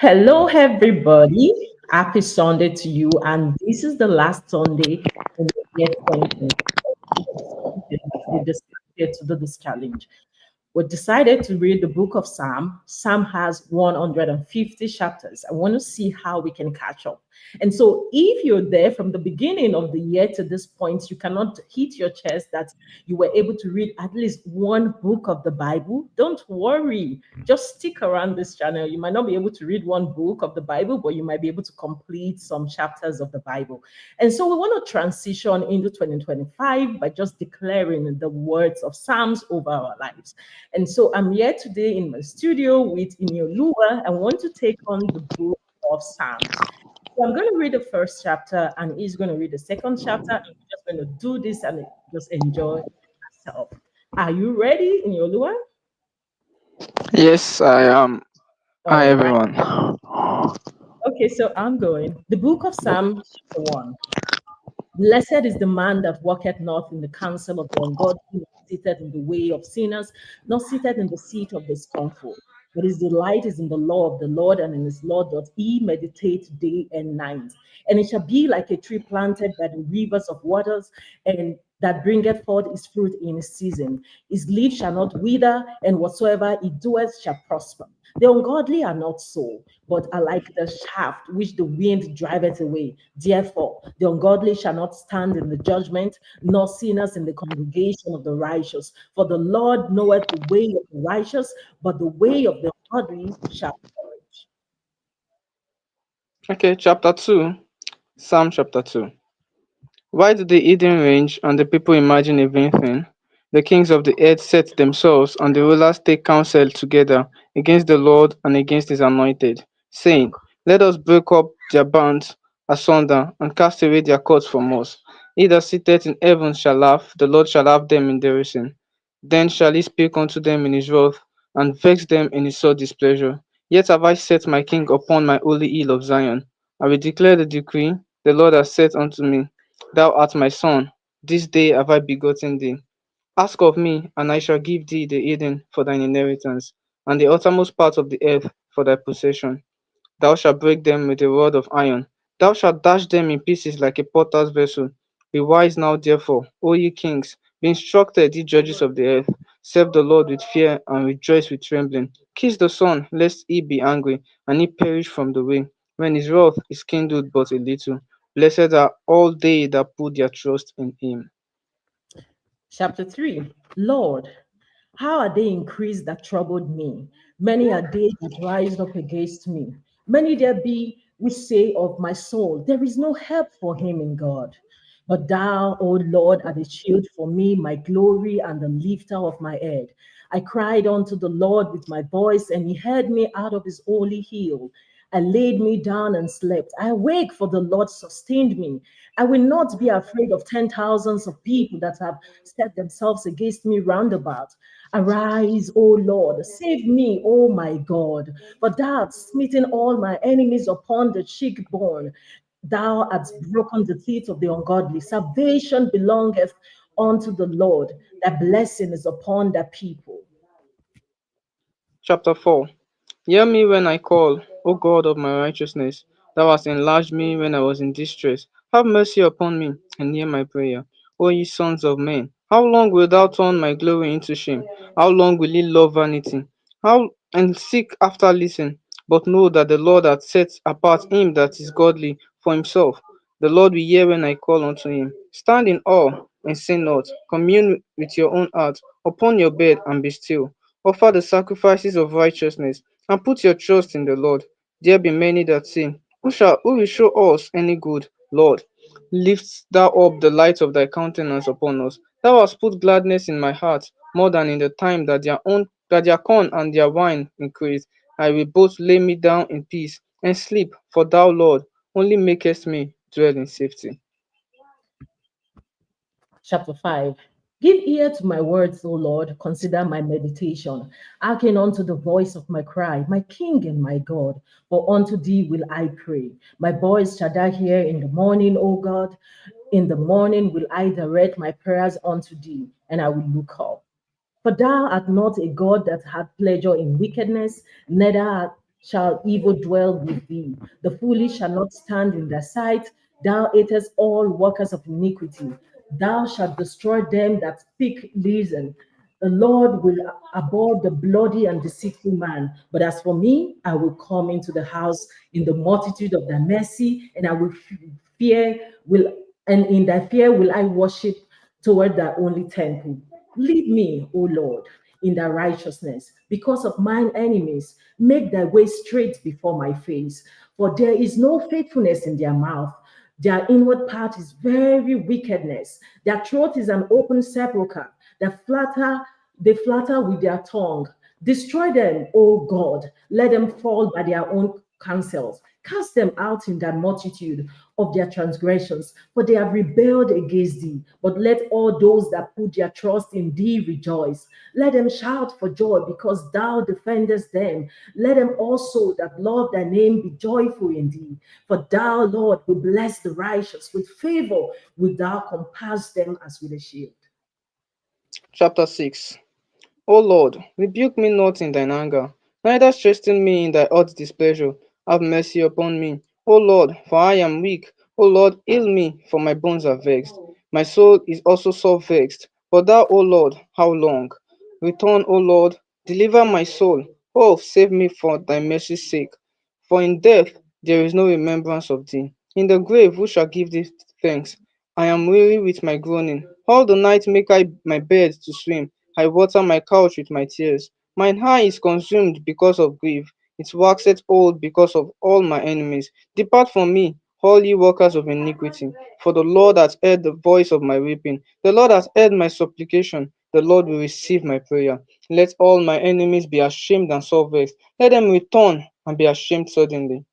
Hello, everybody. Happy Sunday to you. And this is the last Sunday in the year 2020. We decided to do this challenge. We decided to read the book of Psalm. Psalm has 150 chapters. I want to see how we can catch up. And so, if you're there from the beginning of the year to this point, you cannot hit your chest that you were able to read at least one book of the Bible. Don't worry. Just stick around this channel. You might not be able to read one book of the Bible, but you might be able to complete some chapters of the Bible. And so we want to transition into 2025 by just declaring the words of Psalms over our lives. And so I'm here today in my studio with Inyolua. I want to take on the book of Psalms. So I'm going to read the first chapter, and he's going to read the second chapter. And we're just going to do this and just enjoy ourselves. Are you ready, Inyolua? Yes, I am. Hi, All right. everyone. Okay, so I'm going. The book of Psalm, chapter 1. Blessed is the man that walketh not in the counsel of the ungodly, not seated in the way of sinners, not seated in the seat of the scornful. But his delight is in the law of the Lord, and in his law doth he meditate day and night. And it shall be like a tree planted by the rivers of waters, and that bringeth forth his fruit in his season. His leaf shall not wither, and whatsoever he doeth shall prosper. The ungodly are not so, but are like the shaft which the wind driveth away. Therefore, the ungodly shall not stand in the judgment, nor sinners in the congregation of the righteous. For the Lord knoweth the way of the righteous, but the way of the ungodly shall perish. Okay, chapter 2, Psalm chapter 2. Why do the heathen range and the people imagine a vain thing? The kings of the earth set themselves, and the rulers take counsel together against the Lord and against his anointed, saying, Let us break up their bands asunder and cast away their cords from us. He that sitteth in heaven shall laugh, the Lord shall have them in derision. Then shall he speak unto them in his wrath, and vex them in his sore displeasure. Yet have I set my king upon my holy hill of Zion. I will declare the decree, the Lord has said unto me, Thou art my son, this day have I begotten thee. Ask of me, and I shall give thee the hidden for thine inheritance, and the uttermost part of the earth for thy possession. Thou shalt break them with a rod of iron. Thou shalt dash them in pieces like a potter's vessel. Be wise now, therefore, O ye kings. Be instructed, ye judges of the earth. Serve the Lord with fear and rejoice with trembling. Kiss the Son, lest he be angry, and he perish from the way, when his wrath is kindled but a little. Blessed are all they that put their trust in him. Chapter 3. Lord, how are they increased that troubled me? Many are they that rise up against me. Many there be which say of my soul, there is no help for him in God. But thou, O Lord, art a shield for me, my glory and the lifter of my head. I cried unto the Lord with my voice, and he heard me out of his holy hill. I laid me down and slept. I awake, for the Lord sustained me. I will not be afraid of 10,000s of people that have set themselves against me round about. Arise, O Lord, save me, O my God. For thou hast smitten all my enemies upon the cheekbone. Thou hast broken the teeth of the ungodly. Salvation belongeth unto the Lord. That blessing is upon the people. Chapter 4. Hear me when I call, O God of my righteousness. Thou hast enlarged me when I was in distress. Have mercy upon me, and hear my prayer. O ye sons of men, how long wilt thou turn my glory into shame? How long will ye love vanity? How and seek after listen? But know that the Lord hath set apart him that is godly for himself. The Lord will hear when I call unto him. Stand in awe and sin not. Commune with your own heart upon your bed and be still. Offer the sacrifices of righteousness and put your trust in the Lord. There be many that say, who will show us any good? Lord, lift thou up the light of thy countenance upon us. Thou hast put gladness in my heart more than in the time that their corn and their wine increased. I will both lay me down in peace and sleep, for thou, Lord, only makest me dwell in safety. Chapter 5. Give ear to my words, O Lord. Consider my meditation. Hearken unto the voice of my cry, my King and my God. For unto thee will I pray. My voice shall thou hear in the morning, O God. In the morning will I direct my prayers unto thee, and I will look up. For thou art not a God that hath pleasure in wickedness, neither shall evil dwell with thee. The foolish shall not stand in their sight. Thou hatest all workers of iniquity. Thou shalt destroy them that speak reason. The Lord will abhor the bloody and deceitful man. But as for me, I will come into the house in the multitude of thy mercy, and I will fear will and in thy fear will I worship toward thy only temple. Lead me, O Lord, in thy righteousness, because of mine enemies. Make thy way straight before my face. For there is no faithfulness in their mouth. Their inward part is very wickedness. Their throat is an open sepulchre. They flatter with their tongue. Destroy them, O God. Let them fall by their own counsels. Cast them out in the multitude of their transgressions, for they have rebelled against thee. But let all those that put their trust in thee rejoice. Let them shout for joy because thou defendest them. Let them also that love thy name be joyful in thee. For thou, Lord, will bless the righteous. With favor wilt thou compass them as with a shield. Chapter 6. O Lord, rebuke me not in thine anger, neither chasten me in thy hot displeasure. Have mercy upon me, O Lord, for I am weak. O Lord, heal me, for my bones are vexed. My soul is also sore vexed. But thou, O Lord, how long? Return, O Lord, deliver my soul. Oh, save me for thy mercy's sake. For in death there is no remembrance of thee. In the grave who shall give thee thanks? I am weary with my groaning. All the night make I my bed to swim. I water my couch with my tears. Mine eye is consumed because of grief. It waxeth old because of all my enemies. Depart from me, all ye workers of iniquity. For the Lord hath heard the voice of my weeping. The Lord hath heard my supplication. The Lord will receive my prayer. Let all my enemies be ashamed and so vexed. Let them return and be ashamed suddenly.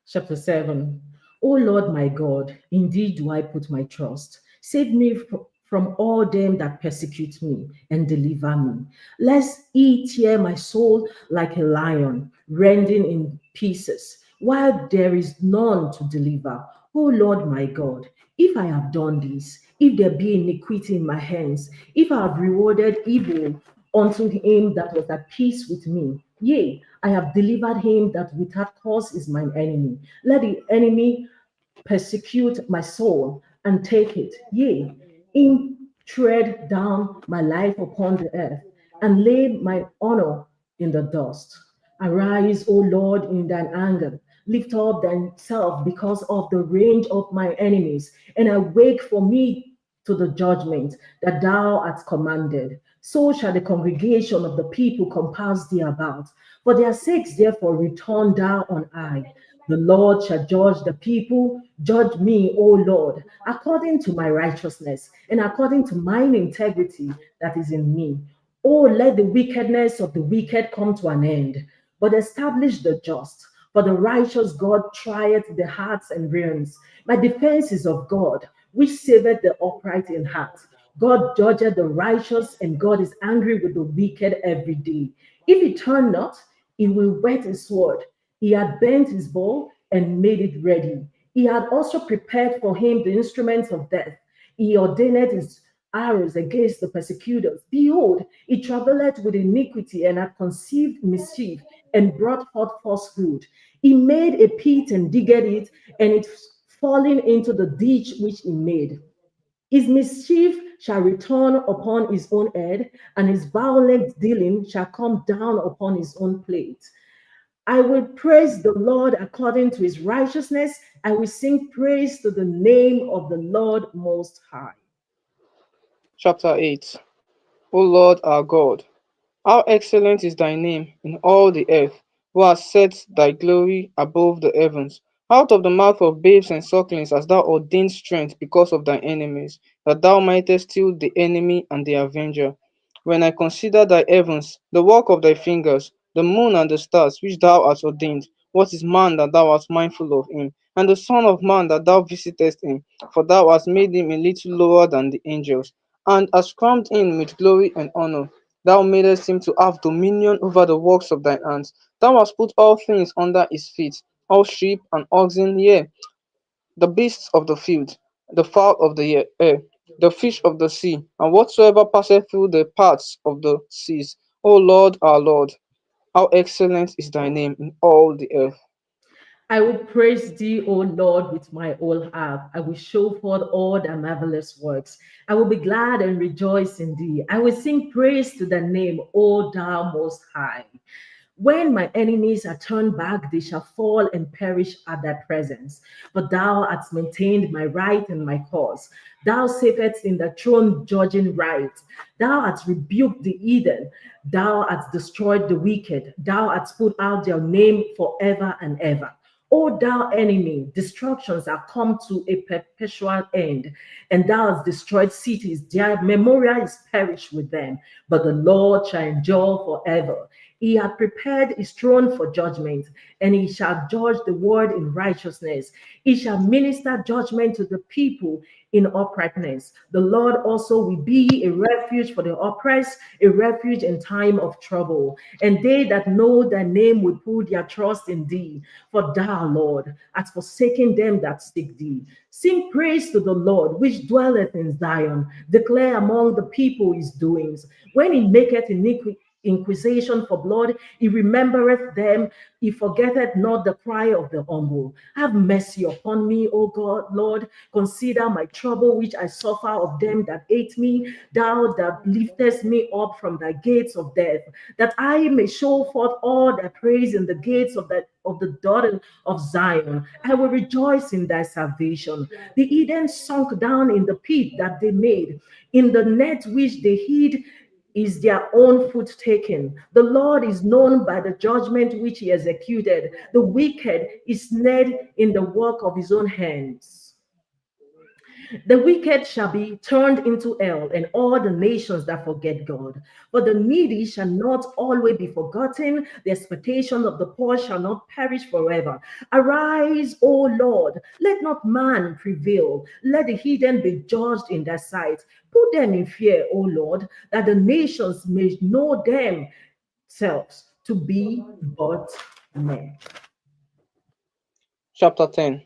Chapter 7. O Lord my God, indeed do I put my trust. Save me from all them that persecute me and deliver me. Lest he tear my soul like a lion, rending in pieces, while there is none to deliver. O Lord my God, if I have done this, if there be iniquity in my hands, if I have rewarded evil unto him that was at peace with me. Yea, I have delivered him that without cause is mine enemy. Let the enemy persecute my soul and take it. Yea, in tread down my life upon the earth and lay my honor in the dust. Arise, O Lord, in thine anger. Lift up thyself because of the range of my enemies, and awake for me to the judgment that thou hast commanded. So shall the congregation of the people compass thee about. For their sakes, therefore, return thou on high. The Lord shall judge the people. Judge me, O Lord, according to my righteousness and according to mine integrity that is in me. Oh, let the wickedness of the wicked come to an end, but establish the just. For the righteous God trieth the hearts and reins. My defense is of God, which saveth the upright in heart. God judgeth the righteous, and God is angry with the wicked every day. If he turn not, he will whet his sword. He had bent his bow and made it ready. He had also prepared for him the instruments of death. He ordained his arrows against the persecutors. Behold, he travelled with iniquity and had conceived mischief and brought forth falsehood. He made a pit and digged it, and it falling into the ditch which he made. His mischief shall return upon his own head, and his violent dealing shall come down upon his own plate. I will praise the Lord according to his righteousness. I will sing praise to the name of the Lord Most High. Chapter 8. O Lord our God, how excellent is thy name in all the earth, who hast set thy glory above the heavens. Out of the mouth of babes and sucklings hast thou ordained strength because of thy enemies, that thou mightest still the enemy and the avenger. When I consider thy heavens, the work of thy fingers, the moon and the stars which thou hast ordained, what is man that thou art mindful of him, and the son of man that thou visitest him? For thou hast made him a little lower than the angels, and hast crowned him with glory and honor. Thou madest him to have dominion over the works of thy hands. Thou hast put all things under his feet, all sheep and oxen, yea, the beasts of the field, the fowl of the air, the fish of the sea, and whatsoever passeth through the paths of the seas. O Lord, our Lord, How excellent is thy name in all the earth. I will praise thee, O Lord, with my whole heart. I will show forth all thy marvelous works. I will be glad and rejoice in thee. I will sing praise to thy name, O thou most high. When my enemies are turned back, they shall fall and perish at thy presence. But thou hast maintained my right and my cause. Thou sittest in the throne judging right. Thou hast rebuked the heathen. Thou hast destroyed the wicked. Thou hast put out their name forever and ever. O thou enemy, destructions are come to a perpetual end, and thou hast destroyed cities, their memorial is perished with them, but the Lord shall endure forever. He hath prepared his throne for judgment, and he shall judge the world in righteousness. He shall minister judgment to the people in uprightness. The Lord also will be a refuge for the oppressed, a refuge in time of trouble. And they that know thy name will put their trust in thee. For thou, Lord, hast forsaken them that seek thee. Sing praise to the Lord, which dwelleth in Zion. Declare among the people his doings. When he maketh iniquity, inquisition for blood, he remembereth them, he forgetteth not the cry of the humble. Have mercy upon me, O God, Lord. Consider my trouble which I suffer of them that hate me. Thou that liftest me up from thy gates of death, that I may show forth all thy praise in the gates of the daughter of Zion. I will rejoice in thy salvation. The Eden sunk down in the pit that they made, in the net which they hid is their own foot taken. The Lord is known by the judgment which he executed. The wicked is snared in the work of his own hands. The wicked shall be turned into hell, and all the nations that forget God. But the needy shall not always be forgotten. The expectation of the poor shall not perish forever. Arise, O Lord, let not man prevail. Let the heathen be judged in their sight. Put them in fear, O Lord, that the nations may know themselves to be but men. Chapter 10.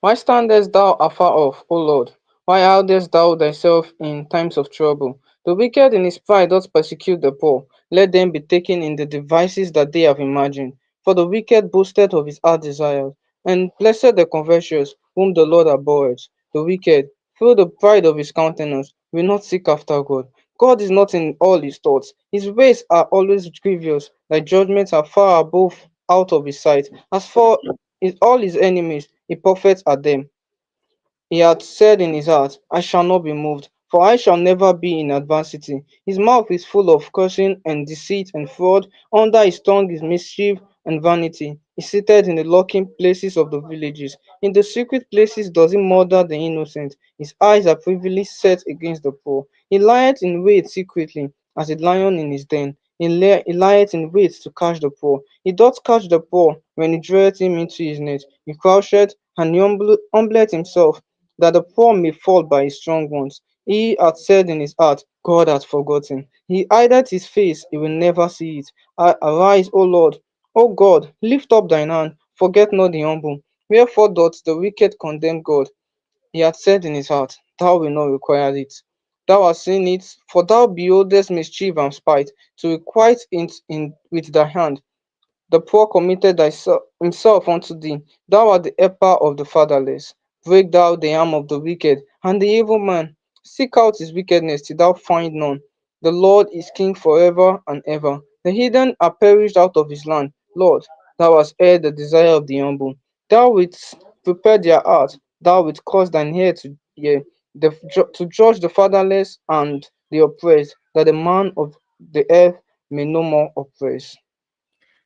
Why standest thou afar off, O Lord? Why hidest thou thyself in times of trouble? The wicked in his pride doth persecute the poor. Let them be taken in the devices that they have imagined. For the wicked boasted of his heart desires, and blessed the covetous, whom the Lord abhorreth. The wicked, through the pride of his countenance, will not seek after God. God is not in all his thoughts. His ways are always grievous. Thy judgments are far above out of his sight. As for all his enemies, he puffeth at them. He hath said in his heart, I shall not be moved, for I shall never be in adversity. His mouth is full of cursing and deceit and fraud. Under his tongue is mischief and vanity. He sitteth in the lurking places of the villages. In the secret places does he murder the innocent. His eyes are privily set against the poor. He lieth in wait secretly, as a lion in his den. He lieth in wait to catch the poor. He doth catch the poor when he draweth him into his net. He croucheth and he humbleth himself, that the poor may fall by his strong ones. He hath said in his heart, God hath forgotten. He hideth his face, he will never see it. Arise, O Lord. O God, lift up thine hand, forget not the humble. Wherefore doth the wicked condemn God? He hath said in his heart, Thou wilt not require it. Thou hast seen it, for thou beholdest mischief and spite, to requite it with thy hand. The poor committed himself unto thee. Thou art the helper of the fatherless. Break thou the arm of the wicked and the evil man. Seek out his wickedness till thou find none. The Lord is king forever and ever. The heathen are perished out of his land. Lord, thou hast heard the desire of the humble. Thou wilt prepare their heart. Thou wilt cause thine ear to hear, to judge the fatherless and the oppressed, that the man of the earth may no more oppress.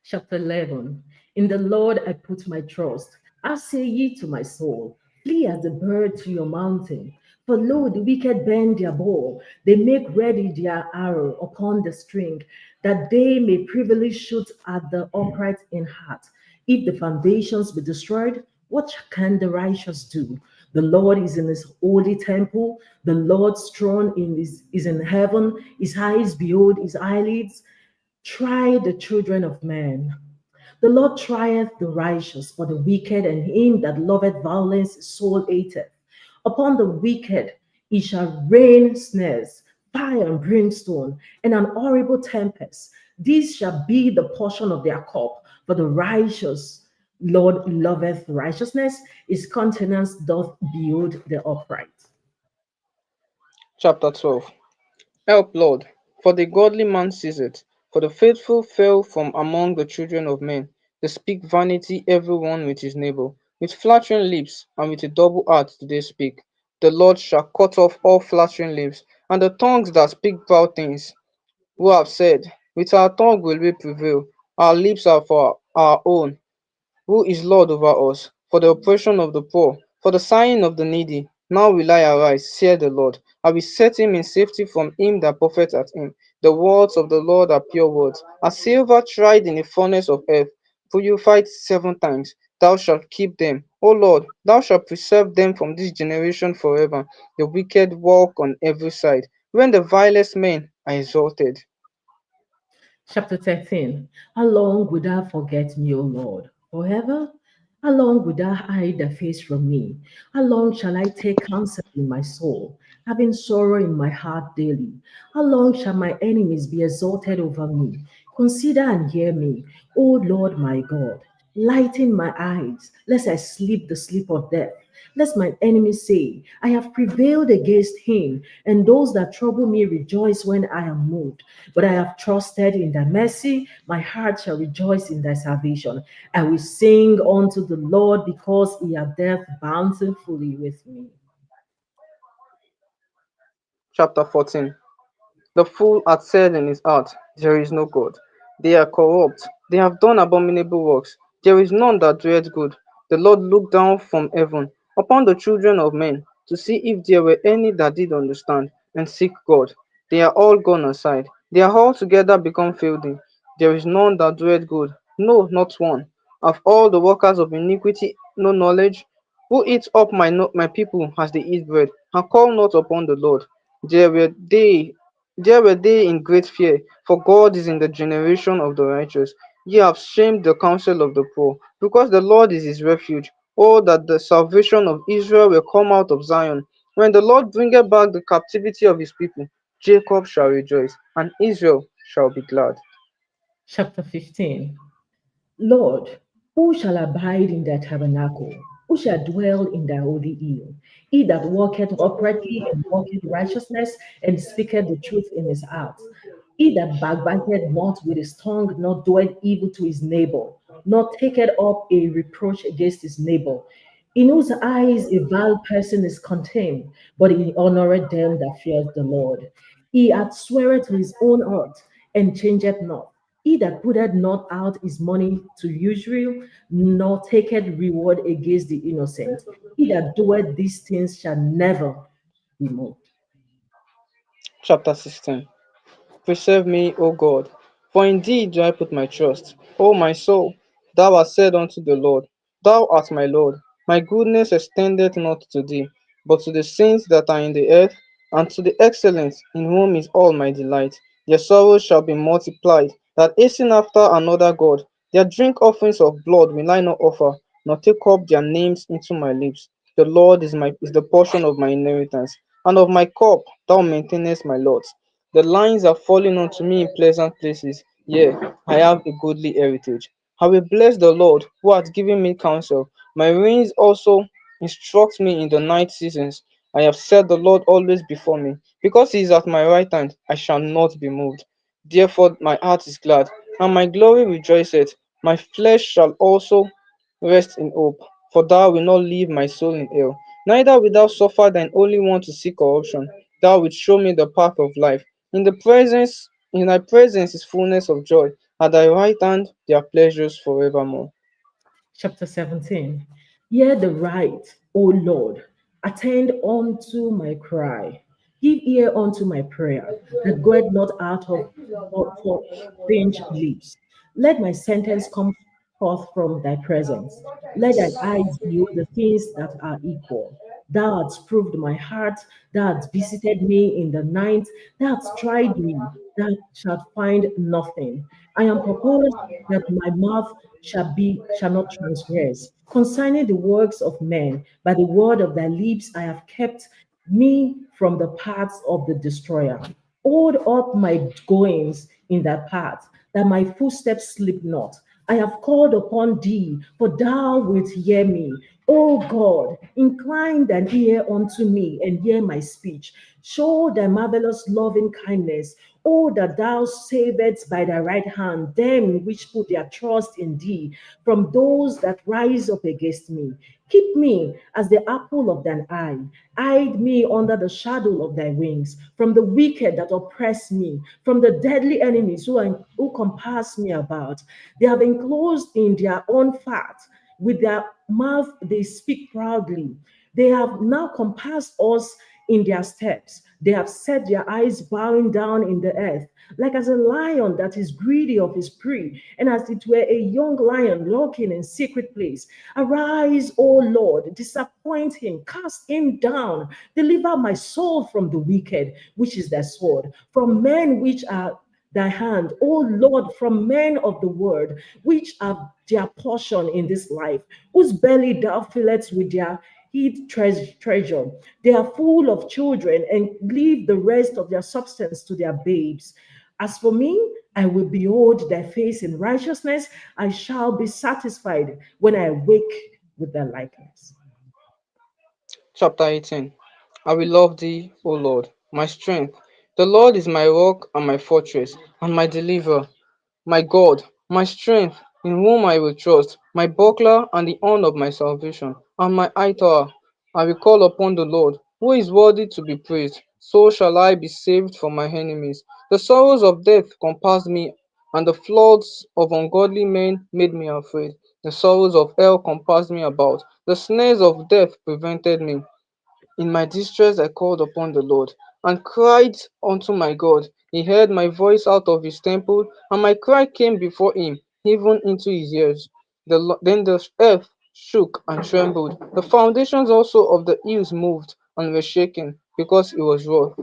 Chapter 11. In the Lord I put my trust. I say ye to my soul, flee as a bird to your mountain. For lo, the wicked bend their bow, they make ready their arrow upon the string, that they may privily shoot at the upright in heart. If the foundations be destroyed, what can the righteous do? The Lord is in his holy temple. The Lord's throne is in heaven. His eyes behold his eyelids. Try the children of men. The Lord trieth the righteous, but the wicked and him that loveth violence his soul hateth. Upon the wicked he shall rain snares, fire and brimstone, and an horrible tempest. This shall be the portion of their cup. For the righteous Lord loveth righteousness, his countenance doth behold the upright. Chapter 12. Help, Lord, for the godly man sees it. For the faithful fell from among the children of men. They speak vanity, every one with his neighbor. With flattering lips and with a double heart do they speak. The Lord shall cut off all flattering lips, and the tongues that speak proud things. Who have said, with our tongue will we prevail, our lips are for our own. Who is Lord over us? For the oppression of the poor, for the sighing of the needy. Now will I arise, saith the Lord. I will set him in safety from him that puffeth at him. The words of the Lord are pure words, as silver tried in a furnace of earth, purified 7 times. Thou shalt keep them. O Lord, thou shalt preserve them from this generation forever. The wicked walk on every side, when the vilest men are exalted. Chapter 13. How long wilt thou forget me, O Lord? Forever? How long wilt thou hide thy face from me? How long shall I take counsel in my soul, having sorrow in my heart daily? How long shall my enemies be exalted over me? Consider and hear me, O Lord my God. Lighten my eyes, lest I sleep the sleep of death. Lest my enemies say, I have prevailed against him, and those that trouble me rejoice when I am moved. But I have trusted in thy mercy, my heart shall rejoice in thy salvation. I will sing unto the Lord because he hath dealt bountifully with me. Chapter 14. The fool hath said in his heart, there is no God. They are corrupt, they have done abominable works. There is none that doeth good. The Lord looked down from heaven upon the children of men, to see if there were any that did understand, and seek God. They are all gone aside, they are altogether become filthy. There is none that doeth good, no, not one. Have all the workers of iniquity no knowledge? Who eats up my people as they eat bread, and call not upon the Lord? There were they there were they in great fear, for God is in the generation of the righteous. Ye have shamed the counsel of the poor, because the Lord is his refuge. Oh, that the salvation of Israel will come out of Zion. When the Lord bringeth back the captivity of his people, Jacob shall rejoice, and Israel shall be glad. Chapter 15. Lord, who shall abide in thy tabernacle? Who shall dwell in thy holy hill? He that walketh uprightly and walketh righteousness and speaketh the truth in his heart. He that backbiteth not with his tongue, nor doeth evil to his neighbor, nor taketh up a reproach against his neighbor, in whose eyes a vile person is contained, but he honoreth them that fear the Lord. He hath swear to his own heart, and changeth not. He that putteth not out his money to usury, nor taketh reward against the innocent. He that doeth these things shall never be moved. Chapter 16. Preserve me, O God, for in thee do I put my trust. O my soul, thou hast said unto the Lord, thou art my Lord. My goodness extendeth not to thee, but to the saints that are in the earth, and to the excellent, in whom is all my delight. Their sorrows shall be multiplied, that hasten after another God. Their drink offerings of blood will I not offer, nor take up their names into my lips. The Lord is the portion of my inheritance, and of my cup thou maintainest my lot. The lines are falling unto me in pleasant places. Yea, I have a goodly heritage. I will bless the Lord, who hath given me counsel. My reins also instruct me in the night seasons. I have set the Lord always before me. Because he is at my right hand, I shall not be moved. Therefore my heart is glad, and my glory rejoiceth. My flesh shall also rest in hope. For thou wilt not leave my soul in hell, neither wilt thou suffer thine only one to see corruption. Thou wilt show me the path of life. In thy presence is fullness of joy. At thy right hand there are pleasures forevermore. Chapter 17. Hear the right, O Lord, attend unto my cry. Give ear unto my prayer, that goeth not out of for strange lips. Let my sentence come forth from thy presence. Let thine eyes behold the things that are equal. Thou hast proved my heart, thou hast visited me in the night, thou hast tried me, thou shalt find nothing. I am purposed that my mouth shall not transgress. Concerning the works of men, by the word of thy lips I have kept me from the paths of the destroyer. Hold up my goings in that path. that my footsteps slip not. I have called upon thee, for thou wilt hear me. O God, incline thine ear unto me and hear my speech. Show thy marvelous loving kindness. O that thou savest by thy right hand them which put their trust in thee from those that rise up against me. Keep me as the apple of thine eye. Hide me under the shadow of thy wings, from the wicked that oppress me, from the deadly enemies who compass me about. They have enclosed in their own fat. With their mouth they speak proudly. They have now compassed us in their steps. They have set their eyes bowing down in the earth, like as a lion that is greedy of his prey, and as it were a young lion lurking in secret place. Arise, O Lord, disappoint him, cast him down, deliver my soul from the wicked, which is their sword, from men which are thy hand, O Lord, from men of the word, which are their portion in this life, whose belly thou fillest with their treasure. They are full of children and leave the rest of their substance to their babes. As for me, I will behold thy face in righteousness. I shall be satisfied when I wake with thy likeness. Chapter 18. I will love thee, O Lord, my strength. The Lord is my rock and my fortress and my deliverer, my God, my strength, in whom I will trust, my buckler and the horn of my salvation, and my high tower. I will call upon the Lord, who is worthy to be praised. So shall I be saved from my enemies. The sorrows of death compassed me, and the floods of ungodly men made me afraid. The sorrows of hell compassed me about. The snares of death prevented me. In my distress I called upon the Lord, and cried unto my God. He heard my voice out of his temple, and my cry came before him, even into his ears. Then the earth shook and trembled. The foundations also of the hills moved and were shaken, because he was wroth.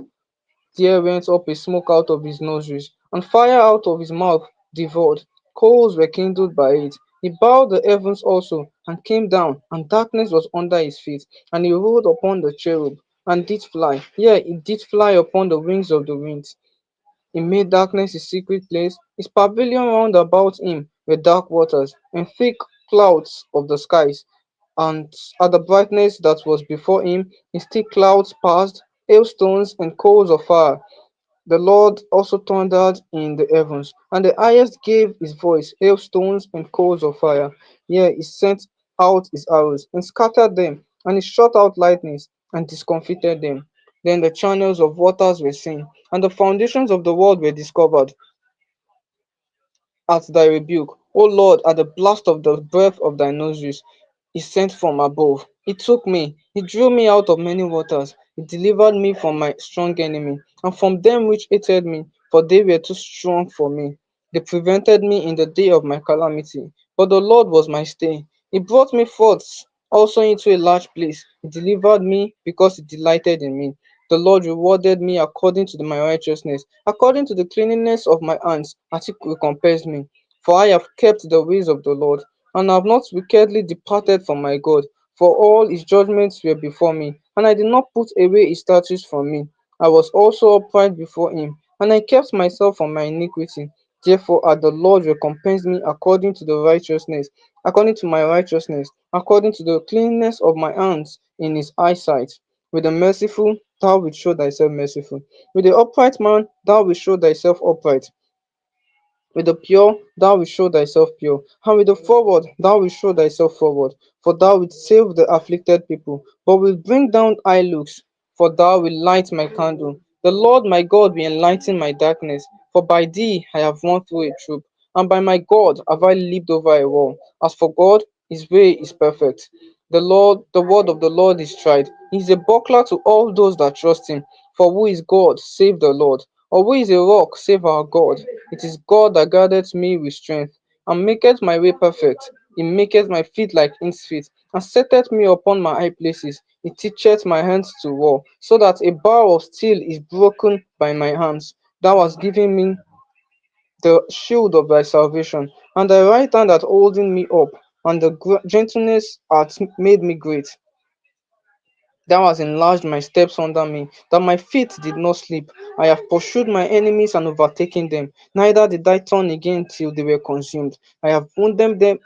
There went up a smoke out of his nostrils, and fire out of his mouth devoured. Coals were kindled by it. He bowed the heavens also, and came down, and darkness was under his feet. And he rode upon the cherub, and did fly. Yea, he did fly upon the wings of the winds. He made darkness his secret place. His pavilion round about him were dark waters, and thick clouds of the skies. And at the brightness that was before him, his thick clouds passed, hailstones and coals of fire. The Lord also thundered in the heavens, and the highest gave his voice, hailstones and coals of fire. Yea, he sent out his arrows, and scattered them, and he shot out lightnings, and discomfited them. Then the channels of waters were seen, and the foundations of the world were discovered at thy rebuke. O Lord, at the blast of the breath of thy nostrils, he sent from above. He took me, he drew me out of many waters. He delivered me from my strong enemy, and from them which hated me, for they were too strong for me. They prevented me in the day of my calamity, but the Lord was my stay. He brought me forth also into a large place. He delivered me because he delighted in me. The Lord rewarded me according to my righteousness, according to the cleanliness of my hands, as he recompensed me. For I have kept the ways of the Lord, and have not wickedly departed from my God. For all his judgments were before me, and I did not put away his statutes from me. I was also upright before him, and I kept myself from my iniquity. Therefore hath the Lord recompensed me according to my righteousness, according to the cleanness of my hands in his eyesight. With the merciful, thou wilt show thyself merciful. With the upright man, thou wilt show thyself upright. With the pure, thou wilt show thyself pure, and with the forward, thou wilt show thyself forward. For thou wilt save the afflicted people, but wilt bring down high looks. For thou wilt light my candle. The Lord my God will enlighten my darkness. For by thee I have run through a troop, and by my God have I leaped over a wall. As for God, his way is perfect. The word of the Lord is tried. He is a buckler to all those that trust him. For who is God save the Lord? Or who is a rock save our God? It is God that guardeth me with strength, and maketh my way perfect. He maketh my feet like hinds feet, and setteth me upon my high places. He teacheth my hands to war, so that a bar of steel is broken by my hands. Thou hast given me the shield of thy salvation, and thy right hand hath holding me up, and the gentleness hath made me great. Thou hast enlarged my steps under me, that my feet did not slip. I have pursued my enemies and overtaken them. Neither did I turn again till they were consumed. I have wounded them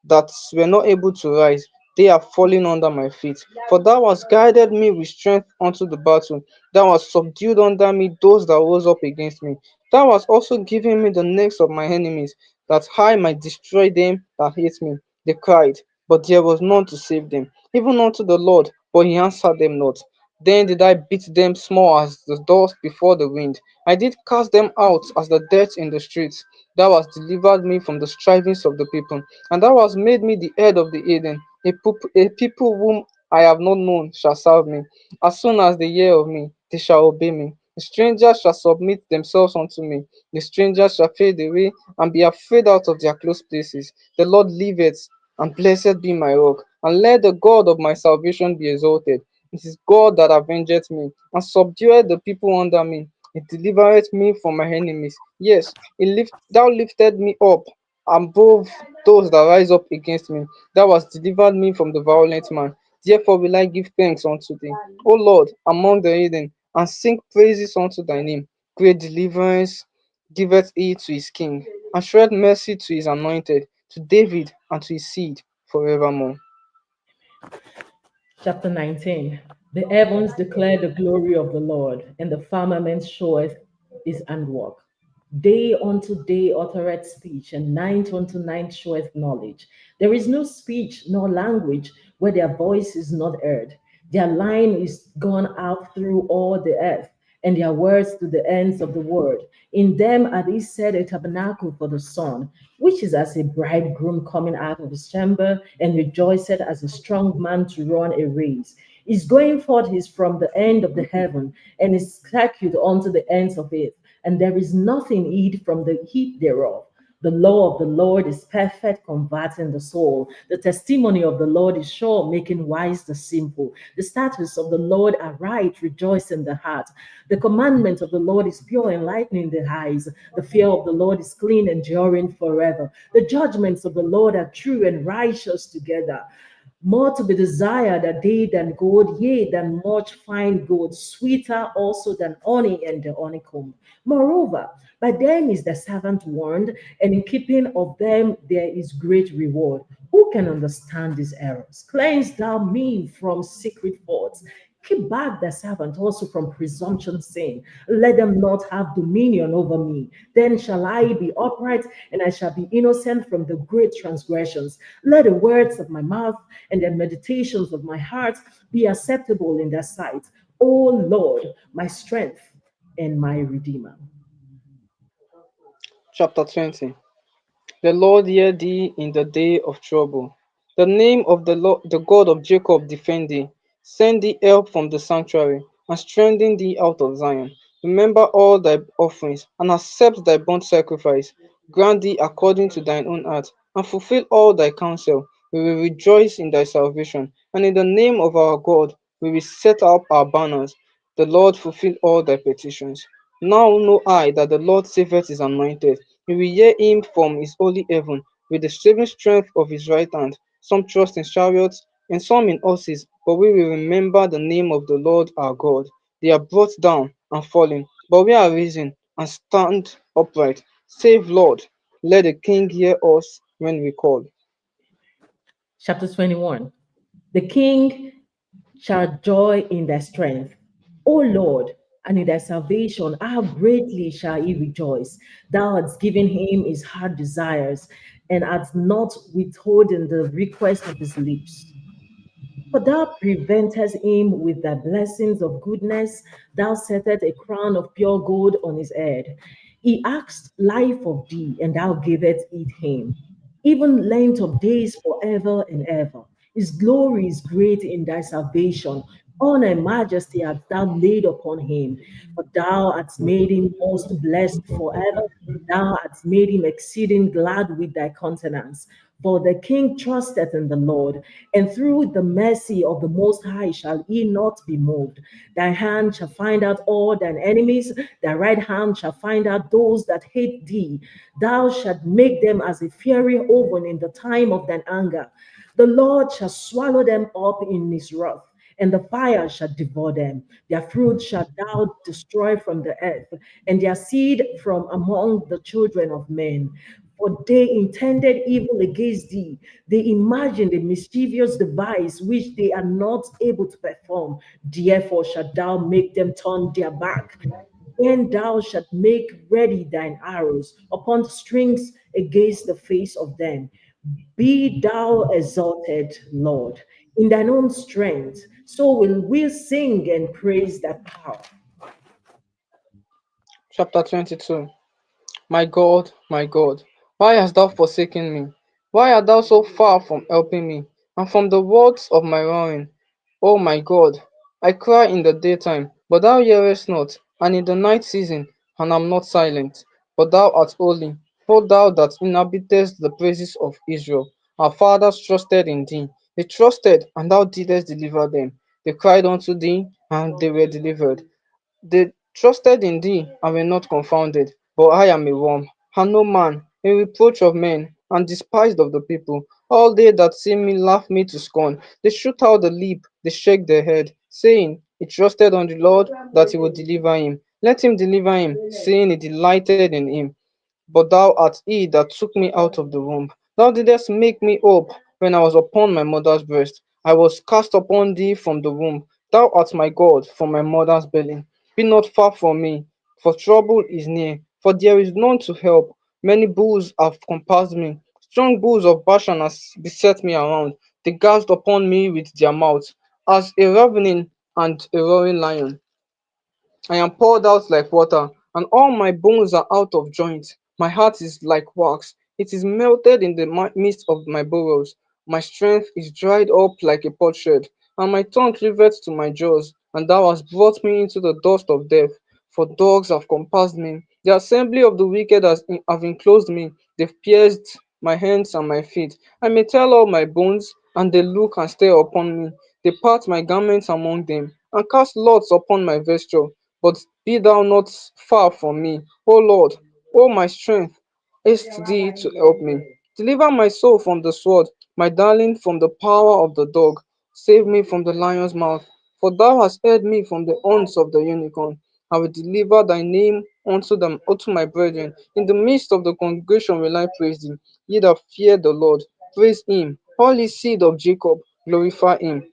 that were not able to rise. They are falling under my feet. For thou hast guided me with strength unto the battle. Thou hast subdued under me those that rose up against me. Thou hast also given me the necks of my enemies, that I might destroy them that hate me. They cried, but there was none to save them, even unto the Lord, but he answered them not. Then did I beat them small as the dust before the wind. I did cast them out as the dirt in the streets. Thou hast delivered me from the strivings of the people, and thou hast made me the head of the heathen. A people whom I have not known shall serve me. As soon as they hear of me, they shall obey me. The strangers shall submit themselves unto me. The strangers shall fade away and be afraid out of their close places. The Lord liveth, and blessed be my rock, and let the God of my salvation be exalted. It is God that avengeth me, and subdueth the people under me. He delivereth me from my enemies. Yes, thou lifted me up above those that rise up against me. Thou hast delivered me from the violent man. Therefore will I give thanks unto thee, O Lord, among the heathen, and sing praises unto thy name. Great deliverance giveth he to his king, and showeth mercy to his anointed, to David and to his seed forevermore. Chapter 19. The heavens declare the glory of the Lord, and the firmament showeth his handwork. Day unto day uttereth speech, and night unto night showeth knowledge. There is no speech nor language where their voice is not heard. Their line is gone out through all the earth, and their words to the ends of the world. In them are they set a tabernacle for the sun, which is as a bridegroom coming out of his chamber, and rejoiceth as a strong man to run a race. His going forth is from the end of the heaven, and his circuit unto the ends of it, and there is nothing hid from the heat thereof. The law of the Lord is perfect, converting the soul. The testimony of the Lord is sure, making wise the simple. The statutes of the Lord are right, rejoicing the heart. The commandment of the Lord is pure, enlightening the eyes. The fear of the Lord is clean, enduring forever. The judgments of the Lord are true and righteous together. More to be desired are they than gold, yea, than much fine gold, sweeter also than honey and the honeycomb. Moreover, by them is the servant warned, and in keeping of them there is great reward. Who can understand these errors? Cleanse thou me from secret faults. Keep back the servant also from presumption sin. Let them not have dominion over me. Then shall I be upright, and I shall be innocent from the great transgressions. Let the words of my mouth and the meditations of my heart be acceptable in their sight. O Lord, my strength and my redeemer. Chapter 20. The Lord hear thee in the day of trouble. The name of the Lord, the God of Jacob, defend thee. Send thee help from the sanctuary, and strengthen thee out of Zion. Remember all thy offerings, and accept thy burnt sacrifice. Grant thee according to thine own heart, and fulfill all thy counsel. We will rejoice in thy salvation, and in the name of our God we will set up our banners. The Lord fulfill all thy petitions. Now know I that the Lord saveth his anointed. You will hear him from his holy heaven with the saving strength of his right hand. Some trust in chariots and some in horses, but we will remember the name of the Lord our God. They are brought down and fallen, but we are risen and stand upright. Save, Lord. Let the King hear us when we call. Chapter 21. The king shall joy in thy strength, O Lord, and in thy salvation, how greatly shall he rejoice. Thou hast given him his heart desires, and hast not withholden the request of his lips. For thou preventest him with thy blessings of goodness. Thou settest a crown of pure gold on his head. He asked life of thee, and thou gavest it him, even length of days forever and ever. His glory is great in thy salvation. Honor and majesty hast thou laid upon him. For thou hast made him most blessed forever. Thou hast made him exceeding glad with thy countenance. For the king trusteth in the Lord, and through the mercy of the Most High shall he not be moved. Thy hand shall find out all thine enemies, thy right hand shall find out those that hate thee. Thou shalt make them as a fiery oven in the time of thine anger. The Lord shall swallow them up in his wrath, and the fire shall devour them. Their fruit shall thou destroy from the earth, and their seed from among the children of men. For they intended evil against thee. They imagined a mischievous device which they are not able to perform. Therefore shalt thou make them turn their back. Then thou shalt make ready thine arrows upon the strings against the face of them. Be thou exalted, Lord, in thine own strength. So will we sing and praise thy power. Chapter 22. My God, why hast thou forsaken me? Why art thou so far from helping me, and from the words of my roaring? O my God, I cry in the daytime, but thou hearest not, and in the night season, and am not silent. But thou art holy, O thou that inhabitest the praises of Israel. Our fathers trusted in thee. They trusted, and thou didst deliver them. They cried unto thee, and they were delivered. They trusted in thee and were not confounded. But I am a worm, and no man, a reproach of men, and despised of the people. All they that see me laugh me to scorn. They shoot out the lip, they shake their head, saying, He trusted on the Lord that he would deliver him. Let him deliver him, saying he delighted in him. But thou art he that took me out of the womb. Thou didst make me hope when I was upon my mother's breast. I was cast upon thee from the womb. Thou art my God from my mother's belly. Be not far from me, for trouble is near, for there is none to help. Many bulls have compassed me. Strong bulls of Bashan has beset me around. They gasped upon me with their mouths, as a ravening and a roaring lion. I am poured out like water, and all my bones are out of joint. My heart is like wax, it is melted in the midst of my bowels. My strength is dried up like a potsherd, and my tongue cleaveth to my jaws. And thou hast brought me into the dust of death, for dogs have compassed me. The assembly of the wicked have enclosed me. They've pierced my hands and my feet. I may tell all my bones, and they look and stare upon me. They part my garments among them, and cast lots upon my vesture. But be thou not far from me, O Lord, O my strength, haste thee to help me. Deliver my soul from the sword, my darling from the power of the dog. Save me from the lion's mouth, for thou hast heard me from the horns of the unicorn. I will deliver thy name unto them, unto my brethren. In the midst of the congregation will I praise thee. Ye that fear the Lord, praise him. All ye seed of Jacob, glorify him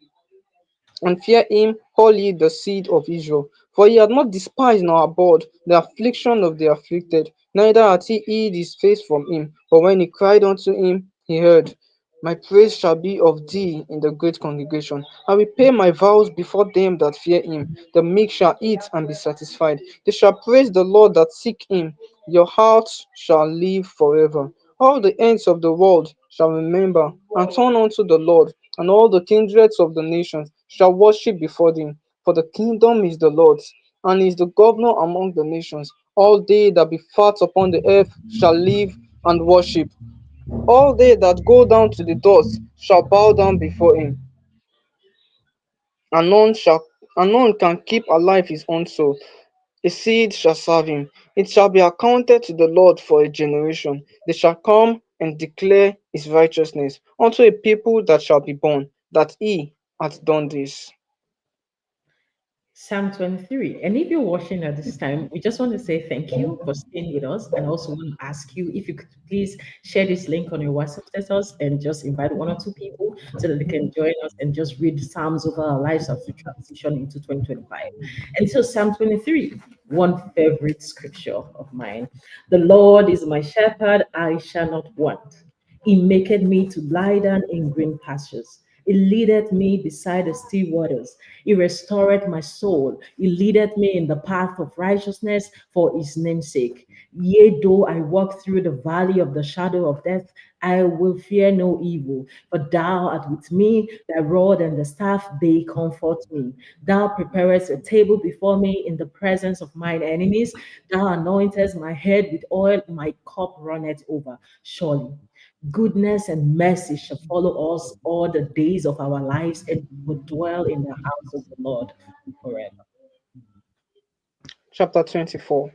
and fear him, all ye the seed of Israel. For he hath not despised nor abhorred the affliction of the afflicted, neither hath he hid his face from him. But when he cried unto him, he heard. My praise shall be of thee in the great congregation. I will pay my vows before them that fear him. The meek shall eat and be satisfied. They shall praise the Lord that seek him. Your heart shall live forever. All the ends of the world shall remember and turn unto the Lord, and all the kindreds of the nations shall worship before him. For the kingdom is the Lord's, and he is the governor among the nations. All they that be fat upon the earth shall live and worship. All they that go down to the dust shall bow down before him, and none can keep alive his own soul. A seed shall serve him. It shall be accounted to the Lord for a generation. They shall come and declare his righteousness unto a people that shall be born, that he hath done this. Psalm 23. And if you're watching at this time, we just want to say thank you for staying with us. And also want to ask you if you could please share this link on your WhatsApp status and just invite one or two people so that they can join us and just read the Psalms over our lives as we transition into 2025. And so, Psalm 23, one favorite scripture of mine. The Lord is my shepherd, I shall not want. He maketh me to lie down in green pastures. He leadeth me beside the still waters. He restoreth my soul. He leadeth me in the path of righteousness for his name's sake. Yea, though I walk through the valley of the shadow of death, I will fear no evil. For thou art with me, thy rod and the staff, they comfort me. Thou preparest a table before me in the presence of mine enemies. Thou anointest my head with oil, my cup runneth over. Surely goodness and mercy shall follow us all the days of our lives, and we will dwell in the house of the Lord forever. Chapter 24.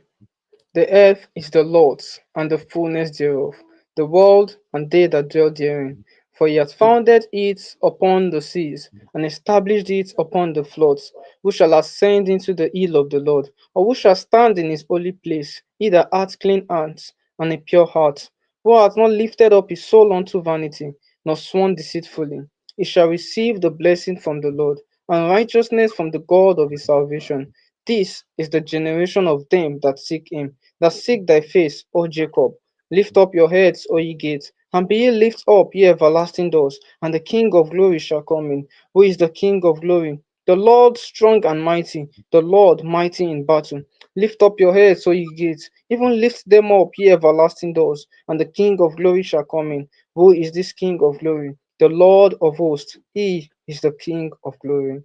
The earth is the Lord's, and the fullness thereof, the world and they that dwell therein. For he hath founded it upon the seas, and established it upon the floods. Who shall ascend into the hill of the Lord? Or who shall stand in his holy place? He that hath clean hands and a pure heart, who hath not lifted up his soul unto vanity, nor sworn deceitfully. He shall receive the blessing from the Lord, and righteousness from the God of his salvation. This is the generation of them that seek him, that seek thy face, O Jacob. Lift up your heads, O ye gates, and be ye lift up, ye everlasting doors, and the King of glory shall come in. Who is the King of glory? The Lord strong and mighty, the Lord mighty in battle. Lift up your heads, O ye gates, even lift them up, ye everlasting doors, and the King of glory shall come in. Who is this King of glory? The Lord of hosts, he is the King of glory.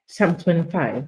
Psalm 25.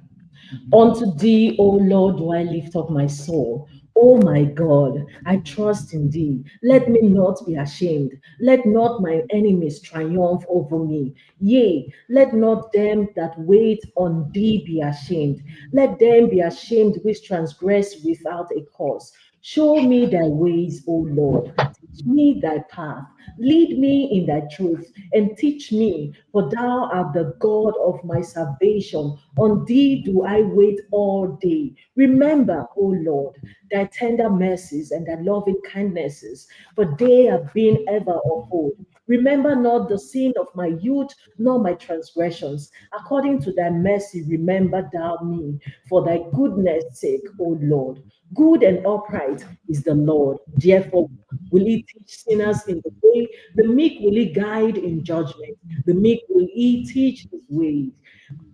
Unto thee, O Lord, do I lift up my soul. O my God, I trust in thee. Let me not be ashamed. Let not my enemies triumph over me. Yea, let not them that wait on thee be ashamed. Let them be ashamed which transgress without a cause. Show me thy ways, O Lord. Teach me thy path. Lead me in thy truth and teach me, for thou art the God of my salvation. On thee do I wait all day. Remember, O Lord, thy tender mercies and thy loving kindnesses, for they have been ever of old. Remember not the sin of my youth, nor my transgressions. According to thy mercy, remember thou me, for thy goodness' sake, O Lord. Good and upright is the Lord. Therefore, will he teach sinners in the way? The meek will he guide in judgment. The meek will he teach his ways.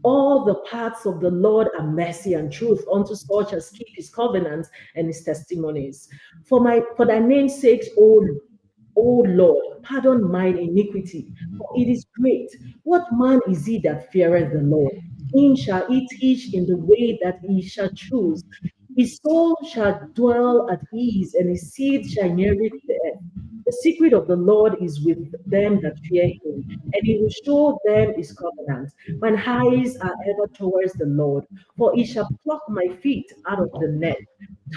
All the paths of the Lord are mercy and truth unto such as keep his covenants and his testimonies. For thy name's sake, O Lord, pardon mine iniquity, for it is great. What man is he that feareth the Lord? Him shall he teach in the way that he shall choose. His soul shall dwell at ease, and his seed shall inherit the earth. The secret of the Lord is with them that fear him, and he will show them his covenant. Mine eyes are ever towards the Lord, for he shall pluck my feet out of the net.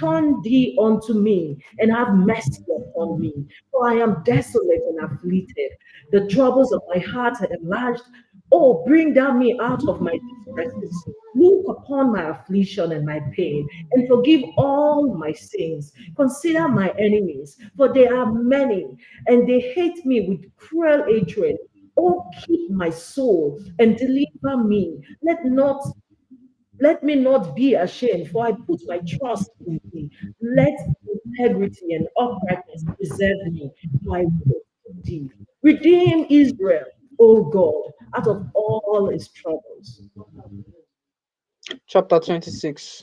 Turn thee unto me, and have mercy upon me, for I am desolate and afflicted. The troubles of my heart are enlarged. Oh, bring thou me out of my distresses. Look upon my affliction and my pain, and forgive all my sins. Consider my enemies, for they are many, and they hate me with cruel hatred. Oh, keep my soul and deliver me. Let me not be ashamed, for I put my trust in thee. Let integrity and uprightness preserve me, for I wait for thee. Redeem Israel, O God, out of all his troubles. Chapter 26.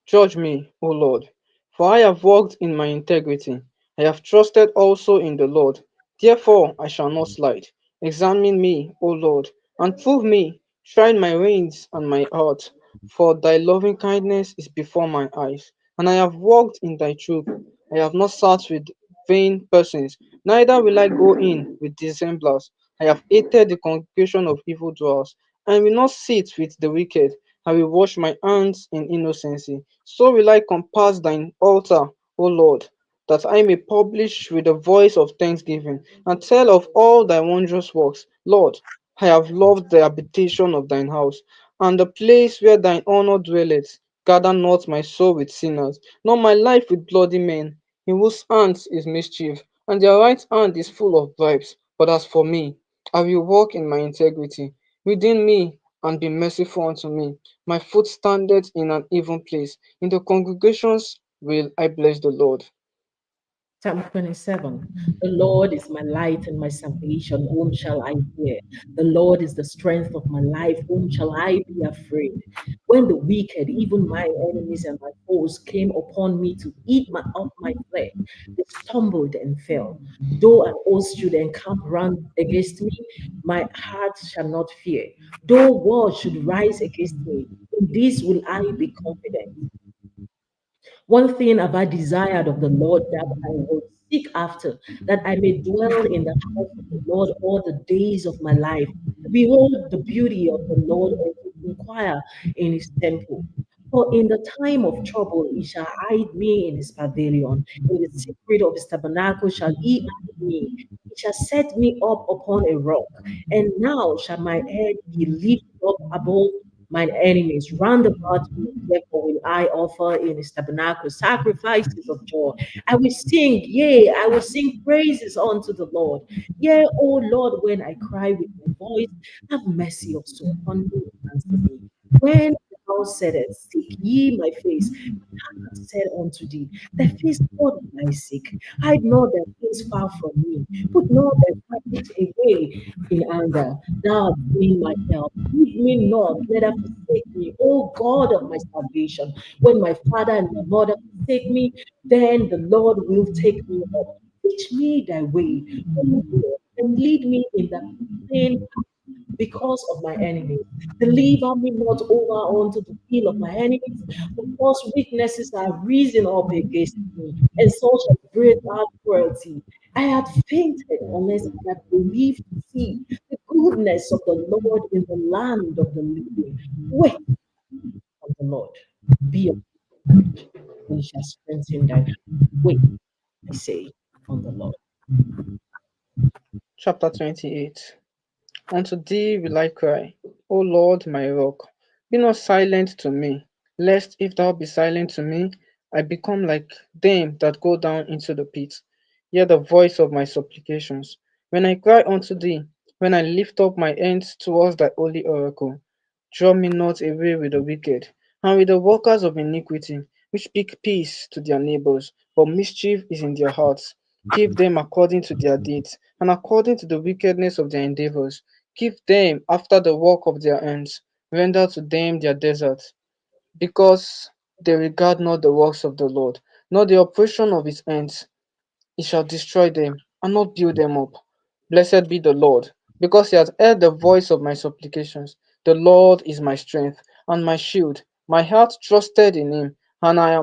Judge me, O Lord, for I have walked in my integrity. I have trusted also in the Lord. Therefore I shall not slide. Examine me, O Lord, and prove me. Try my reins and my heart. For thy loving kindness is before my eyes, and I have walked in thy truth. I have not sat with vain persons, neither will I go in with dissemblers. I have hated the congregation of evildoers, and will not sit with the wicked. I will wash my hands in innocency. So will I compass thine altar, O Lord, that I may publish with the voice of thanksgiving, and tell of all thy wondrous works. Lord, I have loved the habitation of thine house, and the place where thine honor dwelleth. Gather not my soul with sinners, nor my life with bloody men, in whose hands is mischief, and their right hand is full of bribes. But as for me, I will walk in my integrity. Within me, and be merciful unto me. My foot standeth in an even place. In the congregations will I bless the Lord. Psalm 27. The Lord is my light and my salvation. Whom shall I fear? The Lord is the strength of my life. Whom shall I be afraid? When the wicked, even my enemies and my foes, came upon me to eat up my flesh, they stumbled and fell. Though an host should encamp round against me, my heart shall not fear. Though war should rise against me, in this will I be confident. One thing have I desired of the Lord that I will seek after, that I may dwell in the house of the Lord all the days of my life, to behold the beauty of the Lord and to inquire in his temple. For in the time of trouble he shall hide me in his pavilion. In the secret of his tabernacle shall he hide me. He shall set me up upon a rock. And now shall my head be lifted up above mine enemies round about me. Therefore will I offer in his tabernacle sacrifices of joy. I will sing, yea, I will sing praises unto the Lord. Yea, O Lord, when I cry with my voice, have mercy also upon me and answer me. When thou saidst, seek ye my face, said unto thee, thy face, Lord, will I seek. Hide not thy face far from me. Put not thy face away in anger. Thou art been my help. Leave me not, neither forsake me, O God of my salvation. When my father and my mother forsake me, then the Lord will take me up. Teach me thy way, O Lord, and lead me in the plain because of my enemies. Deliver me not over unto the will of my enemies, for false witnesses are risen up against me, and such as breathe out cruelty. I had fainted unless I had believed to see the goodness of the Lord in the land of the living. Wait on the Lord. Be of courage, and he shall strengthen thy hand. Wait, I say, on the Lord. Chapter 28. Unto thee will I cry, O Lord my rock. Be not silent to me, lest if thou be silent to me, I become like them that go down into the pit. Hear the voice of my supplications. When I cry unto thee, when I lift up my hands towards thy holy oracle, draw me not away with the wicked, and with the workers of iniquity, which speak peace to their neighbors, but mischief is in their hearts. Give them according to their deeds, and according to the wickedness of their endeavors. Give them after the work of their hands. Render to them their deserts, because they regard not the works of the Lord, nor the operation of his hands. He shall destroy them, and not build them up. Blessed be the Lord, because he has heard the voice of my supplications. The Lord is my strength and my shield. My heart trusted in him, and I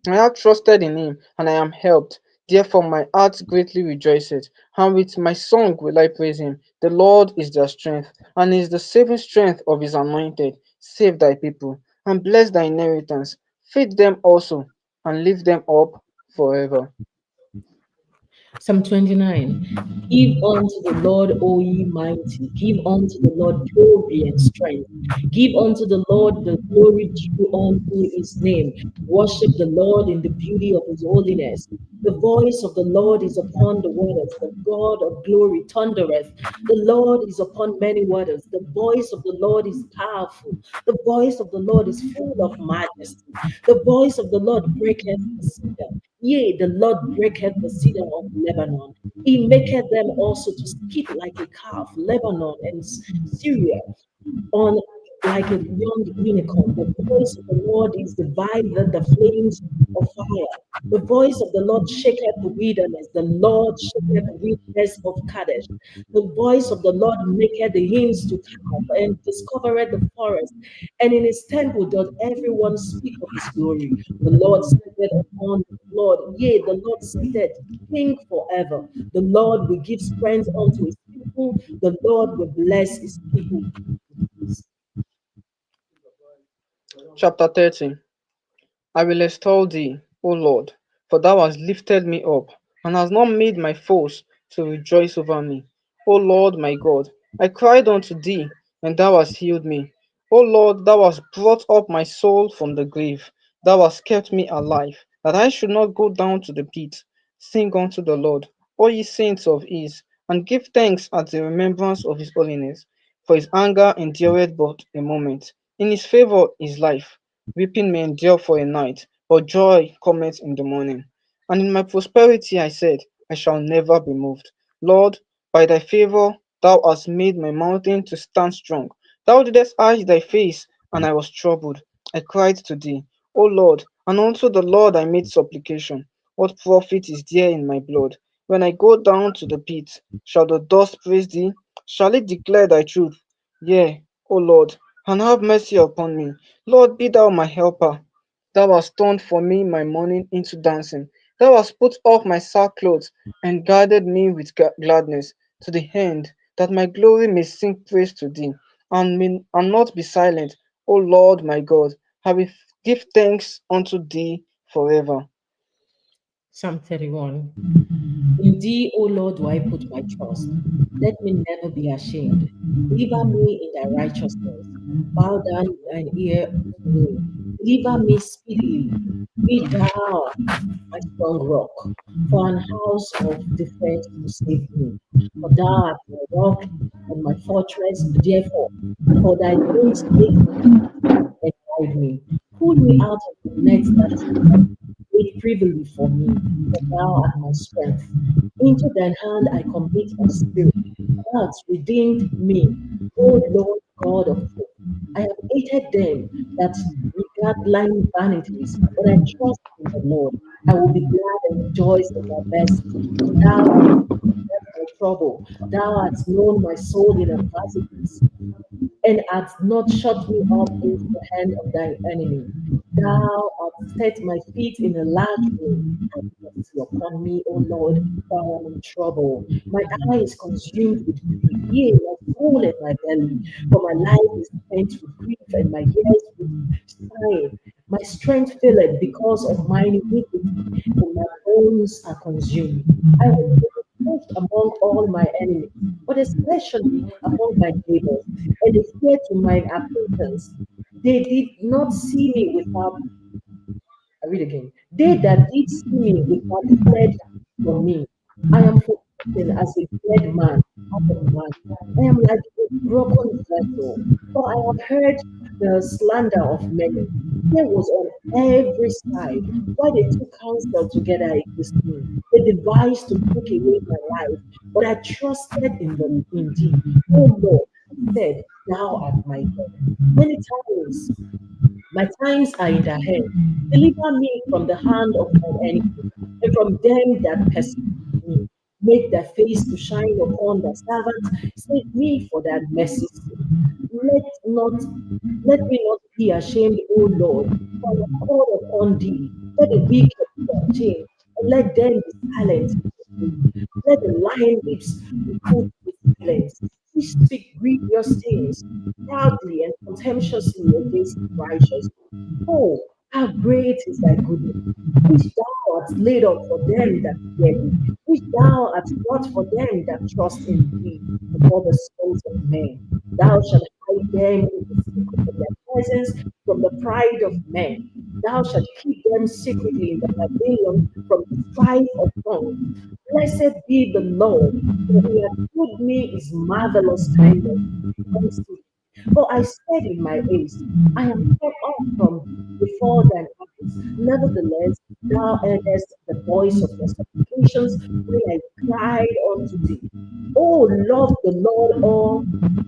have trusted in him, and I am helped. Therefore my heart greatly rejoiceth, and with my song will I praise him. The Lord is their strength, and is the saving strength of his anointed. Save thy people, and bless thy inheritance. Feed them also, and lift them up forever. Psalm 29. Give unto the Lord, O ye mighty. Give unto the Lord glory and strength. Give unto the Lord the glory due unto his name. Worship the Lord in the beauty of his holiness. The voice of the Lord is upon the waters. The God of glory thundereth. The Lord is upon many waters. The voice of the Lord is powerful. The voice of the Lord is full of majesty. The voice of the Lord breaketh the cedar. Yea, the Lord breaketh the cedar of Lebanon. He maketh them also to skip like a calf, Lebanon and Syria on like a young unicorn. The voice of the Lord is divided the flames of fire. The voice of the Lord shaketh the wilderness. The Lord shaketh the wilderness of Kadesh. The voice of the Lord maketh the hills to calve and discovereth the forest. And in his temple doth everyone speak of his glory. The Lord sitteth upon the Lord. Yea, the Lord sitteth king forever. The Lord will give strength unto his people. The Lord will bless his people. Chapter 30. I will extol thee, O Lord, for thou hast lifted me up, and hast not made my foes to rejoice over me. O Lord my God, I cried unto thee, and thou hast healed me. O Lord, thou hast brought up my soul from the grave. Thou hast kept me alive, that I should not go down to the pit. Sing unto the Lord, O ye saints of his, and give thanks at the remembrance of his holiness. For his anger endureth but a moment, in his favour is life. Weeping may endure for a night, but joy cometh in the morning. And in my prosperity I said, I shall never be moved. Lord, by thy favour thou hast made my mountain to stand strong. Thou didst hide thy face, and I was troubled. I cried to thee, O Lord, and unto the Lord I made supplication. What profit is there in my blood? When I go down to the pit, shall the dust praise thee? Shall it declare thy truth? Yea, O Lord, and have mercy upon me. Lord, be thou my helper. Thou hast turned for me my mourning into dancing. Thou hast put off my sackcloth and guarded me with gladness, to the end that my glory may sing praise to thee, and not be silent. O Lord my God, I will give thanks unto thee forever. Psalm 31. In thee, O Lord, do I put my trust. Let me never be ashamed. Deliver me in thy righteousness. Bow down thine ear to me. Deliver me speedily. Be thou my strong rock, for an house of defense to save me. For thou art my rock and my fortress. Therefore, for thy name's sake, and hide me. Pull me out of the net that you have made privily for me, for thou art my strength. Into thine hand I commit my spirit. Thou hast redeemed me, O Lord God of hope. I have hated them that regard lying vanities, but I trust in the Lord. I will be glad and rejoice in thy mercy. For thou hast heard my trouble. Thou hast known my soul in adversities and hast not shut me up into the hand of thy enemy. Thou hast set my feet in a large way. Have mercy upon me, O Lord, for I am in trouble. My eye is consumed with grief, yea, my soul and my belly. For my life is spent with grief, and my years with sighing. My strength faileth because of mine iniquity, and my bones are consumed. I was reproached among all my enemies, but especially among my neighbors, and they feared to mine acquaintance. They did not see me without, I read again. They that did see me without fled from me. I am forgotten as a dead man out of man. I am like a broken vessel, for I have heard the slander of many. There was on every side why they took counsel together against me. They devised to take away my life, but I trusted in thee. O Lord, I said, Thou art my God. Many times my times are in thy hand. Deliver me from the hand of my enemies and from them that persecute me. Make thy face to shine upon thy servant. Save me for thy mercy's sake. Let not let me not be ashamed, O Lord, for I have called upon thee. Let the wicked be ashamed, and let them be silent in the grave. Let the lying lips be put to silence, which speak grievous things proudly and contemptuously against the righteous. Oh, how great is thy goodness, which thou hast laid up for them that fear thee, which thou hast wrought for them that trust in thee before the sons of men. Thou shalt hide them in the secret of their presence from the pride of men. Thou shalt keep them secretly in the pavilion from the strife of tongues. Blessed be the Lord, for he hath showed me his marvelous kindness unto me. For I said in my haste, I am cut off from before thine eyes. Nevertheless, thou heardest the voice of my supplications when I cried unto thee. Oh, love the Lord, all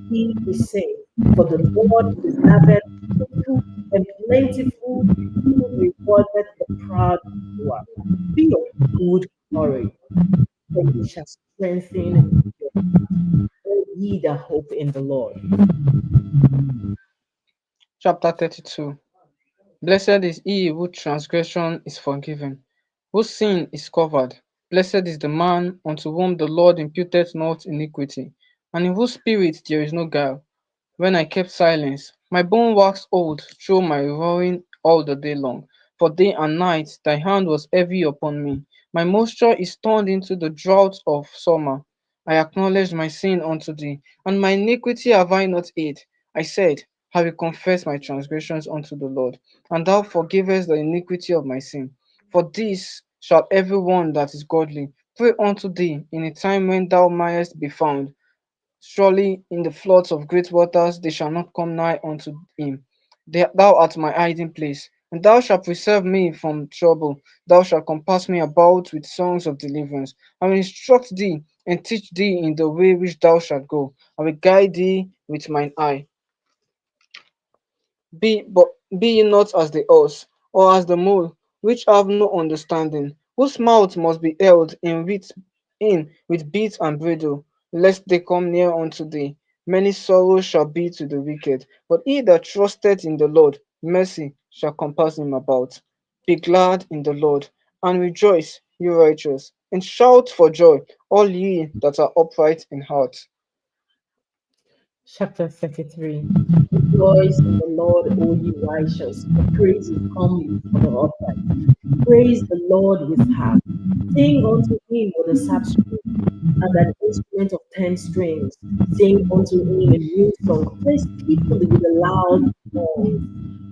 ye his saints, for the Lord preserveth the faithful and plentiful, he rewardeth the proud doer. Be of good courage, and he shall strengthen your all ye that hope in the Lord. Chapter 32. Blessed is he whose transgression is forgiven, whose sin is covered. Blessed is the man unto whom the Lord imputeth not iniquity, and in whose spirit there is no guile. When I kept silence, my bone waxed old through my roaring all the day long. For day and night thy hand was heavy upon me. My moisture is turned into the drought of summer. I acknowledged my sin unto thee, and my iniquity have I not hid. I said, I will confess my transgressions unto the Lord, and thou forgivest the iniquity of my sin. For this shall every one that is godly pray unto thee in a time when thou mayest be found. Surely in the floods of great waters they shall not come nigh unto him. Thou art my hiding place, and thou shalt preserve me from trouble. Thou shalt compass me about with songs of deliverance. I will instruct thee and teach thee in the way which thou shalt go. I will guide thee with mine eye. Be ye not as the horse, or as the mule, which have no understanding, whose mouth must be held with bit and bridle, lest they come near unto thee. Many sorrows shall be to the wicked, but he that trusteth in the Lord, mercy shall compass him about. Be glad in the Lord, and rejoice, ye righteous, and shout for joy, all ye that are upright in heart. Chapter 33. Rejoice in the Lord, O ye righteous, for praises come for the upright. Praise the Lord with harp. Sing unto him with a psaltery and an instrument of 10 strings. Sing unto him a new song. Praise skillfully with a loud voice.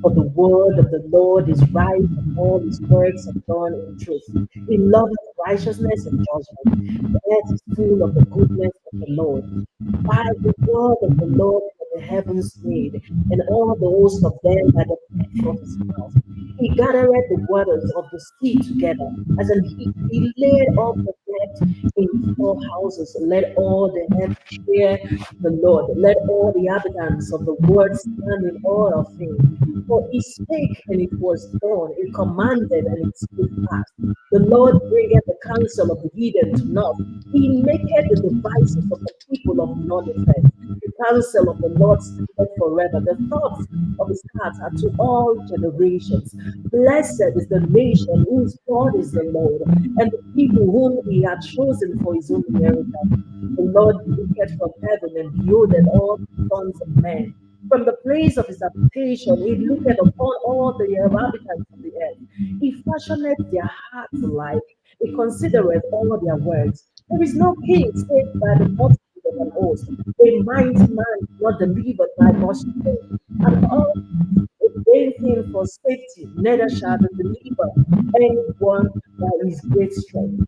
For the word of the Lord is right, and all his works are done in truth. He loveth righteousness and judgment. The earth is full of the goodness of the Lord. By the word of the Lord were the heavens made, and all the host of them by the breath of his mouth. He gathereth the waters of the sea together as an heap. He laid up the dead in storehouses. Let all the earth fear the Lord. Let all the inhabitants of the world stand in awe of him. For he spake, and it was done. He commanded, and it stood fast. The Lord bringeth the counsel of the heathen to naught. He maketh the devices of the people of none effect. The counsel of the Lord standeth forever. The thoughts of his heart are to all generations. Blessed is the nation whose God is the Lord, and the people whom he hath chosen for his own inheritance. The Lord looketh from heaven and beholdeth all the sons of men. From the place of his habitation, he looketh upon all the inhabitants of the earth. He fashioneth their hearts alike. He considereth all their works. There is no king saved by the multitude of an host. A mighty man is not delivered by much strength. And all a vain thing for safety, neither shall they deliver anyone by his great strength.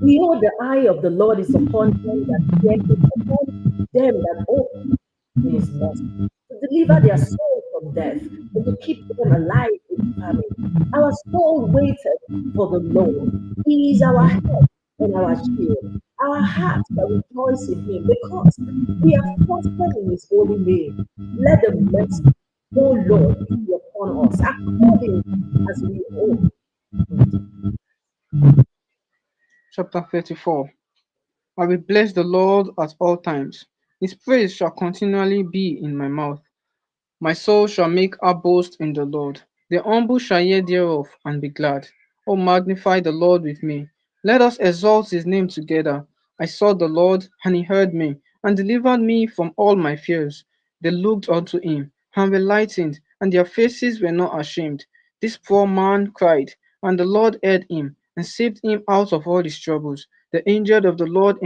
Behold, the eye of the Lord is upon them that fear him, upon them that hope in his mercy, to deliver their soul from death, and to keep them alive in famine. Our soul waited for the Lord. He is our help and our shield. Our hearts shall rejoice in him, because we have trusted in his holy name. Let the mercy, O Lord, be upon us, according as we hope. Chapter 34. I will bless the Lord at all times. His praise shall continually be in my mouth. My soul shall make her boast in the Lord. The humble shall hear thereof and be glad. O magnify the Lord with me. Let us exalt his name together. I sought the Lord, and he heard me, and delivered me from all my fears. They looked unto him, and were lightened, and their faces were not ashamed. This poor man cried, and the Lord heard him, and saved him out of all his troubles. The angel of the Lord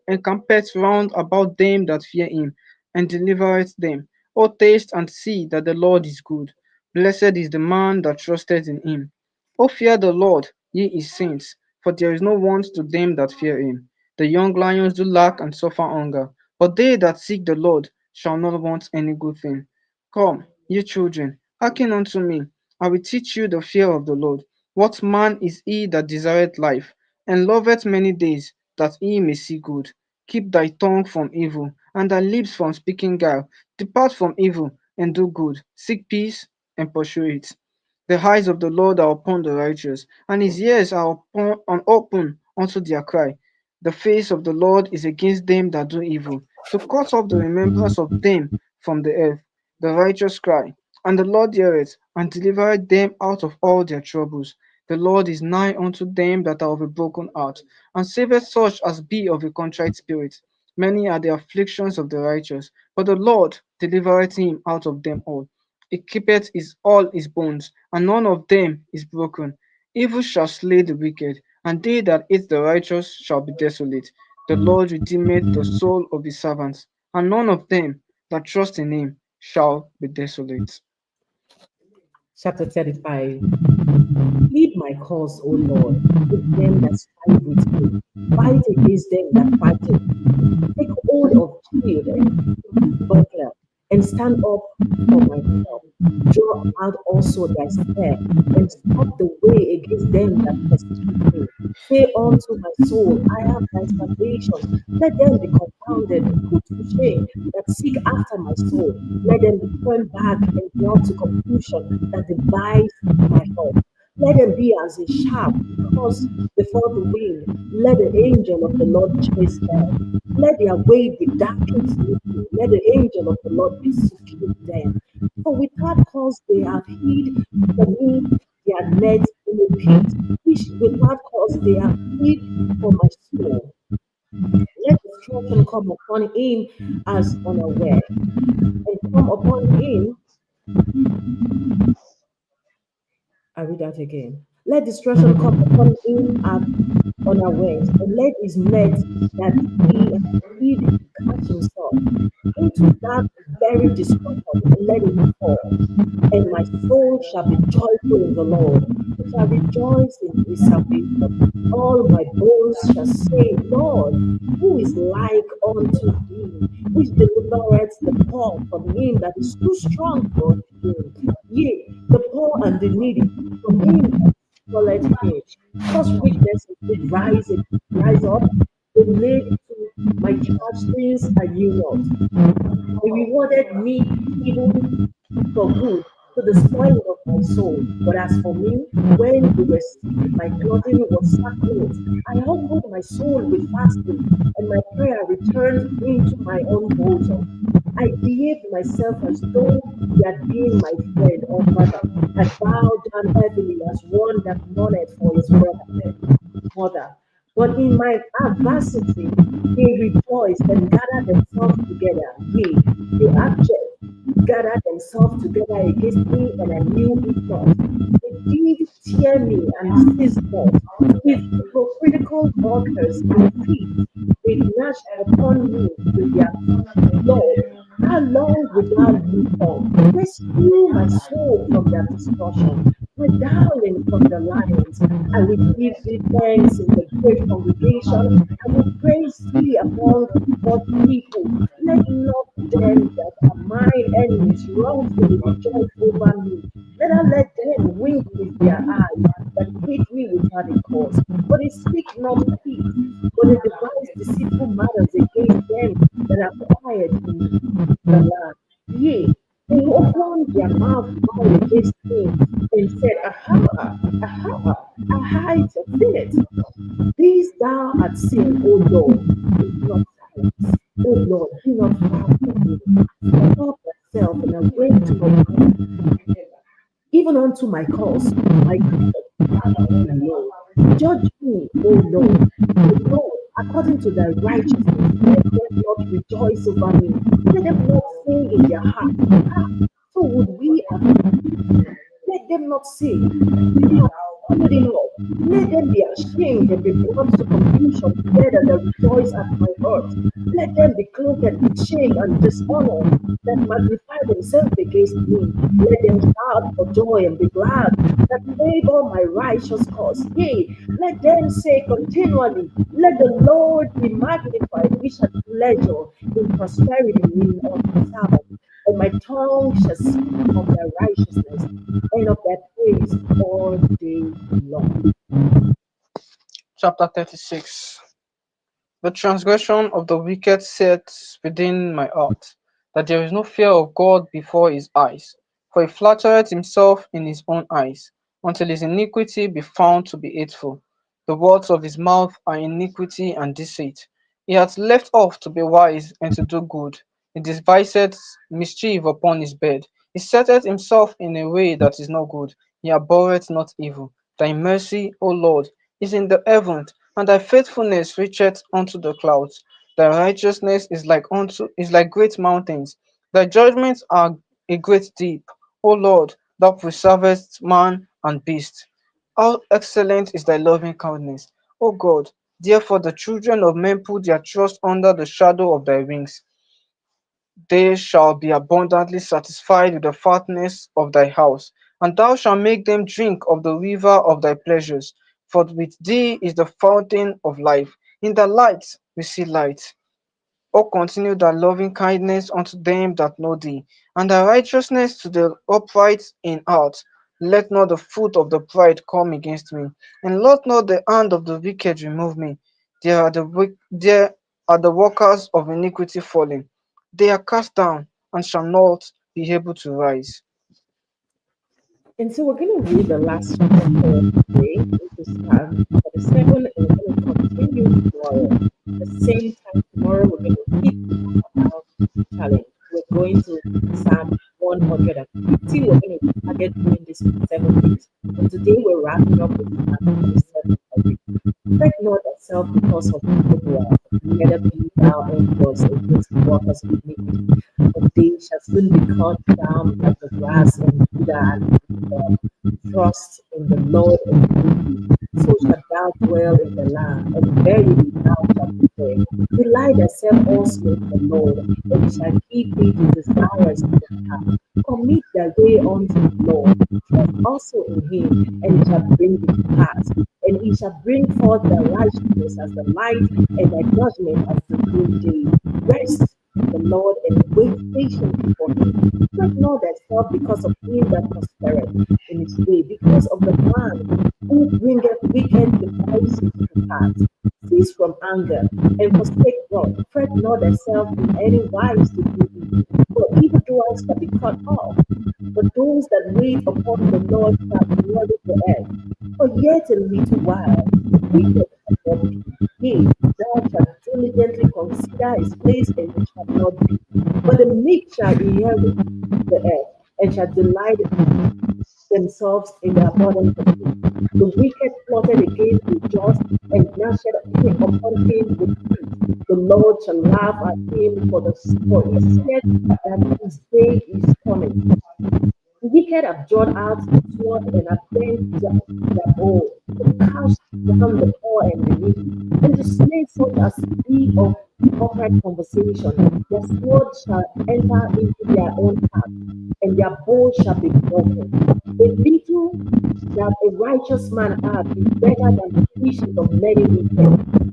encampeth round about them that fear him, and delivereth them. O taste and see that the Lord is good. Blessed is the man that trusteth in him. O fear the Lord, ye his saints, for there is no want to them that fear him. The young lions do lack and suffer hunger, but they that seek the Lord shall not want any good thing. Come, ye children, hearken unto me. I will teach you the fear of the Lord. What man is he that desireth life, and loveth many days, that he may see good? Keep thy tongue from evil, and thy lips from speaking guile. Depart from evil, and do good. Seek peace, and pursue it. The eyes of the Lord are upon the righteous, and his ears are open unto their cry. The face of the Lord is against them that do evil, to cut off the remembrance of them from the earth. The righteous cry, and the Lord heareth, and delivereth them out of all their troubles. The Lord is nigh unto them that are of a broken heart, and saveth such as be of a contrite spirit. Many are the afflictions of the righteous, but the Lord delivereth him out of them all. He keepeth all his bones, and none of them is broken. Evil shall slay the wicked, and they that hate the righteous shall be desolate. The Lord redeemeth the soul of his servants, and none of them that trust in him shall be desolate. Chapter 35. Plead my cause, O Lord, with them that strive with me. Fight against them that fight against me. Take hold of shield and buckler, and stand up for myself. Draw out also thy spear, and stop the way against them that persecute me. Say unto my soul, I am thy salvation. Let them be confounded and put to shame that seek after my soul. Let them be turned back and brought to confusion that devise my heart. Let them be as a shaft because before the wind. Let the angel of the Lord chase them. Let their way be darkened to meet me. Let the angel of the Lord persecute them. For without cause they have hid for me their net in a pit, which without cause they have hid for my soul. Let destruction come upon him as unaware, and come upon him. I read that again. Let destruction come upon him as unawares, and let his net that he has hid catch himself into that very destruction, and let him fall. And my soul shall be joyful in the Lord. It shall rejoice in his salvation. All my bones shall say, Lord, who is like unto thee, which delivereth the poor from him that is too strong for him, yea, the poor and the needy from him that swalloweth him. Cause weaknesses did rise up, they laid to my charge things I knew not. They rewarded me even for good to the spoiling of my soul. But as for me, when they were sick, my clothing was sackcloth. I humbled my soul with fasting, and my prayer returned into my own bosom. I behaved myself as though he had been my friend or mother. I bowed down heavily as one that mourned for his brother mother. But in my adversity, they rejoiced and gathered themselves together. Yea, the abject gathered themselves together against me, and I knew it not. They did tear me and ceased not. With hypocritical mockers in feet, they gnashed upon me with their teeth. Lord, how long wilt thou look on? Rescue my soul from their destruction, my darling from the lions. I will give thee thanks in the great congregation. I will praise thee among much people. Let not them that are mine enemies wrongfully rejoice over me. Let them wink with their eyes that hate me without a cause. For they speak not peace, but they devise deceitful matters against them that are quiet in the land. Yea, they opened their mouth wide against me and said, Aha, aha, aha, it's a it. These thou hast seen, O Lord, be not silent. O Lord, be not far from me. Set up thyself and awake to my prayer, even unto my cause, my God, my Lord. Judge me, O Lord, my God, according to thy righteousness. Let them not rejoice over me. Let them not say in their heart, Ah, so would we have. Let them not say, we have good enough. Let them be ashamed and be brought to confusion together that rejoice at my hurt. Let them be clothed with shame and dishonor that magnify themselves against me. Let them shout for joy and be glad that favor my righteous cause. Yea, let them say continually, Let the Lord be magnified, which had pleasure in prosperity in of his servant. And my tongue shall speak of thy righteousness and of thy praise all day long. Chapter 36. The transgression of the wicked sets within my heart, that there is no fear of God before his eyes. For he flattereth himself in his own eyes, until his iniquity be found to be hateful. The words of his mouth are iniquity and deceit. He hath left off to be wise and to do good. He deviseth mischief upon his bed. He setteth himself in a way that is not good. He abhorreth not evil. Thy mercy, O Lord, is in the heavens, and thy faithfulness reacheth unto the clouds. Thy righteousness is like great mountains. Thy judgments are a great deep. O Lord, thou preservest man and beast. How excellent is thy loving kindness, O God! Therefore the children of men put their trust under the shadow of thy wings. They shall be abundantly satisfied with the fatness of thy house, and thou shalt make them drink of the river of thy pleasures. For with thee is the fountain of life. In the light we see light. O continue thy loving kindness unto them that know thee, and thy righteousness to the upright in heart. Let not the foot of the pride come against me, and let not the hand of the wicked remove me. There are the workers of iniquity fallen. They are cast down and shall not be able to rise. And so we're going to read the last chapter for today, which is Psalm 37, and we're going to continue tomorrow. The same time tomorrow, we're going to keep our challenge. We're going to Psalm 150. We're going to target doing this for 7 days. But today we're wrapping up with Psalm 37. Fret not thyself because of evildoers, neither be thou envious against the workers of iniquity, for they shall soon be cut down like the grass and wither as the flower. Trust in the Lord and do good, so shalt thou dwell in the land, and verily thou shalt be fed. Delight thyself also in the Lord, and he shall give thee the desires of the heart. Commit thy way unto the Lord. Trust also in him, and he shall bring it to pass. And he shall bring forth thy righteousness as the light, and thy judgment as the noonday. Rest in the Lord and wait patiently for him. Fret not thyself because of him that prospereth in his way, because of the man who bringeth wicked devices to pass. Cease from anger and forsake wrath. Fret not thyself in any wise to do evil, for evildoers shall be cut off. But those that wait upon the Lord shall inherit the earth. For yet a little while, the wicked shall not be. Yea, thou shalt diligently consider his place, and it shall not be. But the meek shall inherit the earth, and shall delight themselves in the abundance of it. The wicked plotted against the just, and gnashed upon him with teeth. The Lord shall laugh at him, for he said that his day is coming. The wicked have drawn out the sword and have bent their bow to cast down the poor and the needy, and to slay such as be of upright conversation. Their sword shall enter into their own heart, and their bow shall be broken. A little that a righteous man hath is better than the riches of many wicked.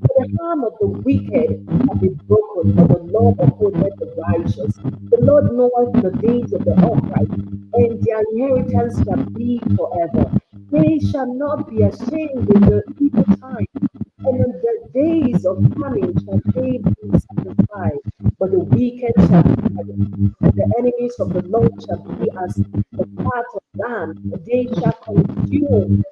For the arm of the wicked shall be broken, but the Lord upholdeth the righteous. The Lord knoweth the days of the upright, and their inheritance shall be forever. They shall not be ashamed in the evil time, and in the days of famine shall they be satisfied. But the wicked shall perish, and the enemies of the Lord shall be as the fat of lamb. They shall consume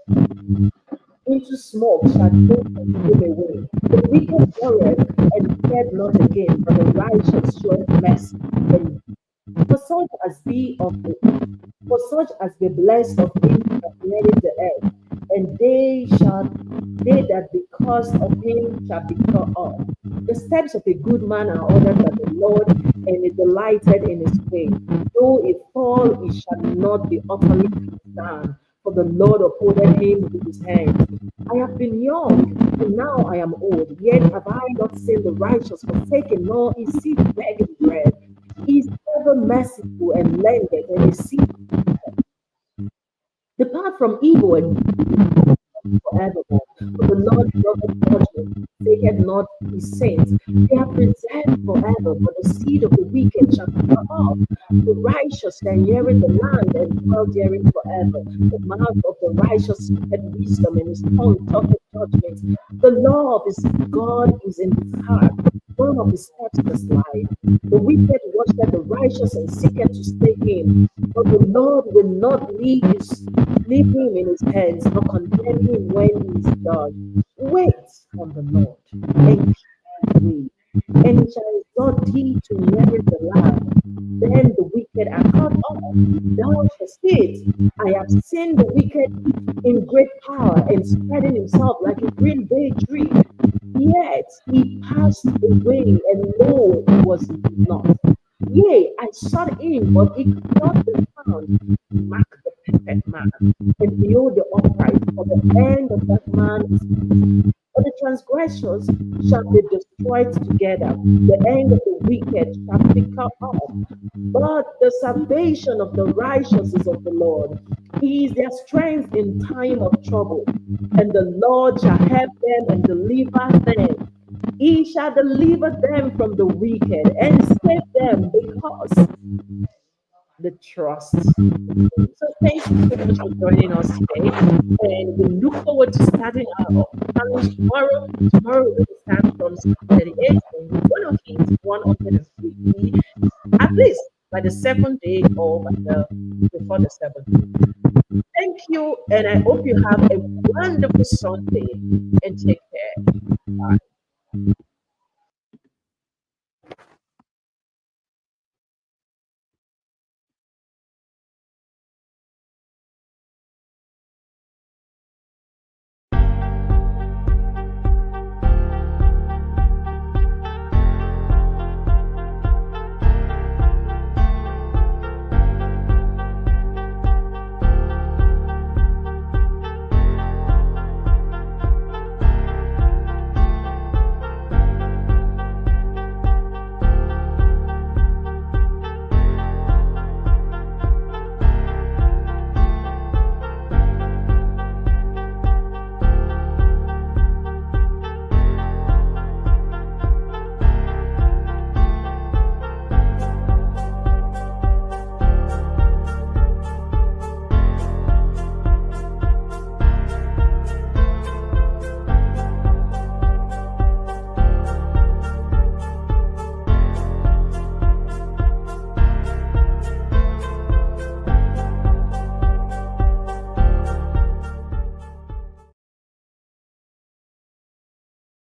into smoke, shall they consume away. The wicked warreth and feared not again, but the righteous showeth mercy. And for such as be of the for such as be blessed of him that inherit the earth, and they that because of him shall be cut off. The steps of a good man are ordered by the Lord, and is delighted in his way. Though it fall, it shall not be utterly cast down, for the Lord upholdeth him with his hand. I have been young, and now I am old, yet have I not seen the righteous forsaken, nor his seed begging bread. He is ever merciful and lendeth, and his seed depart from evil and forevermore. For the Lord loveth judgment, taketh not his saints. They are preserved forever, but the seed of the wicked shall be cut off. The righteous shall inherit the land and dwell therein forever. The mouth of the righteous speaketh wisdom, and his tongue talketh judgment. The law of his God is in his heart. None of his steps is life. The wicked watcheth the righteous and seeketh to slay him, but the Lord will not leave him in his hands, nor condemn him when he is judged. Wait on the Lord and keep his way, and he shall exhort thee to inherit the land. Then the wicked are cut off. Thou shalt say, I have seen the wicked in great power and spreading himself like a green bay tree. Yet he passed away, and lo, it was not. Yea, I sought him, but he could not be found. Mark the perfect man, and behold the upright, for the end of that man is peace. But the transgressors shall be destroyed together. The end of the wicked shall be cut off. But the salvation of the righteous is of the Lord. He is their strength in time of trouble. And the Lord shall help them and deliver them. He shall deliver them from the wicked and save them because the trust. So thank you so much for joining us today. And we look forward to starting our challenge tomorrow. Tomorrow we will start from Psalm 38 and we're going to hit 150 at least by the seventh day or before the seventh day. Thank you, and I hope you have a wonderful Sunday and take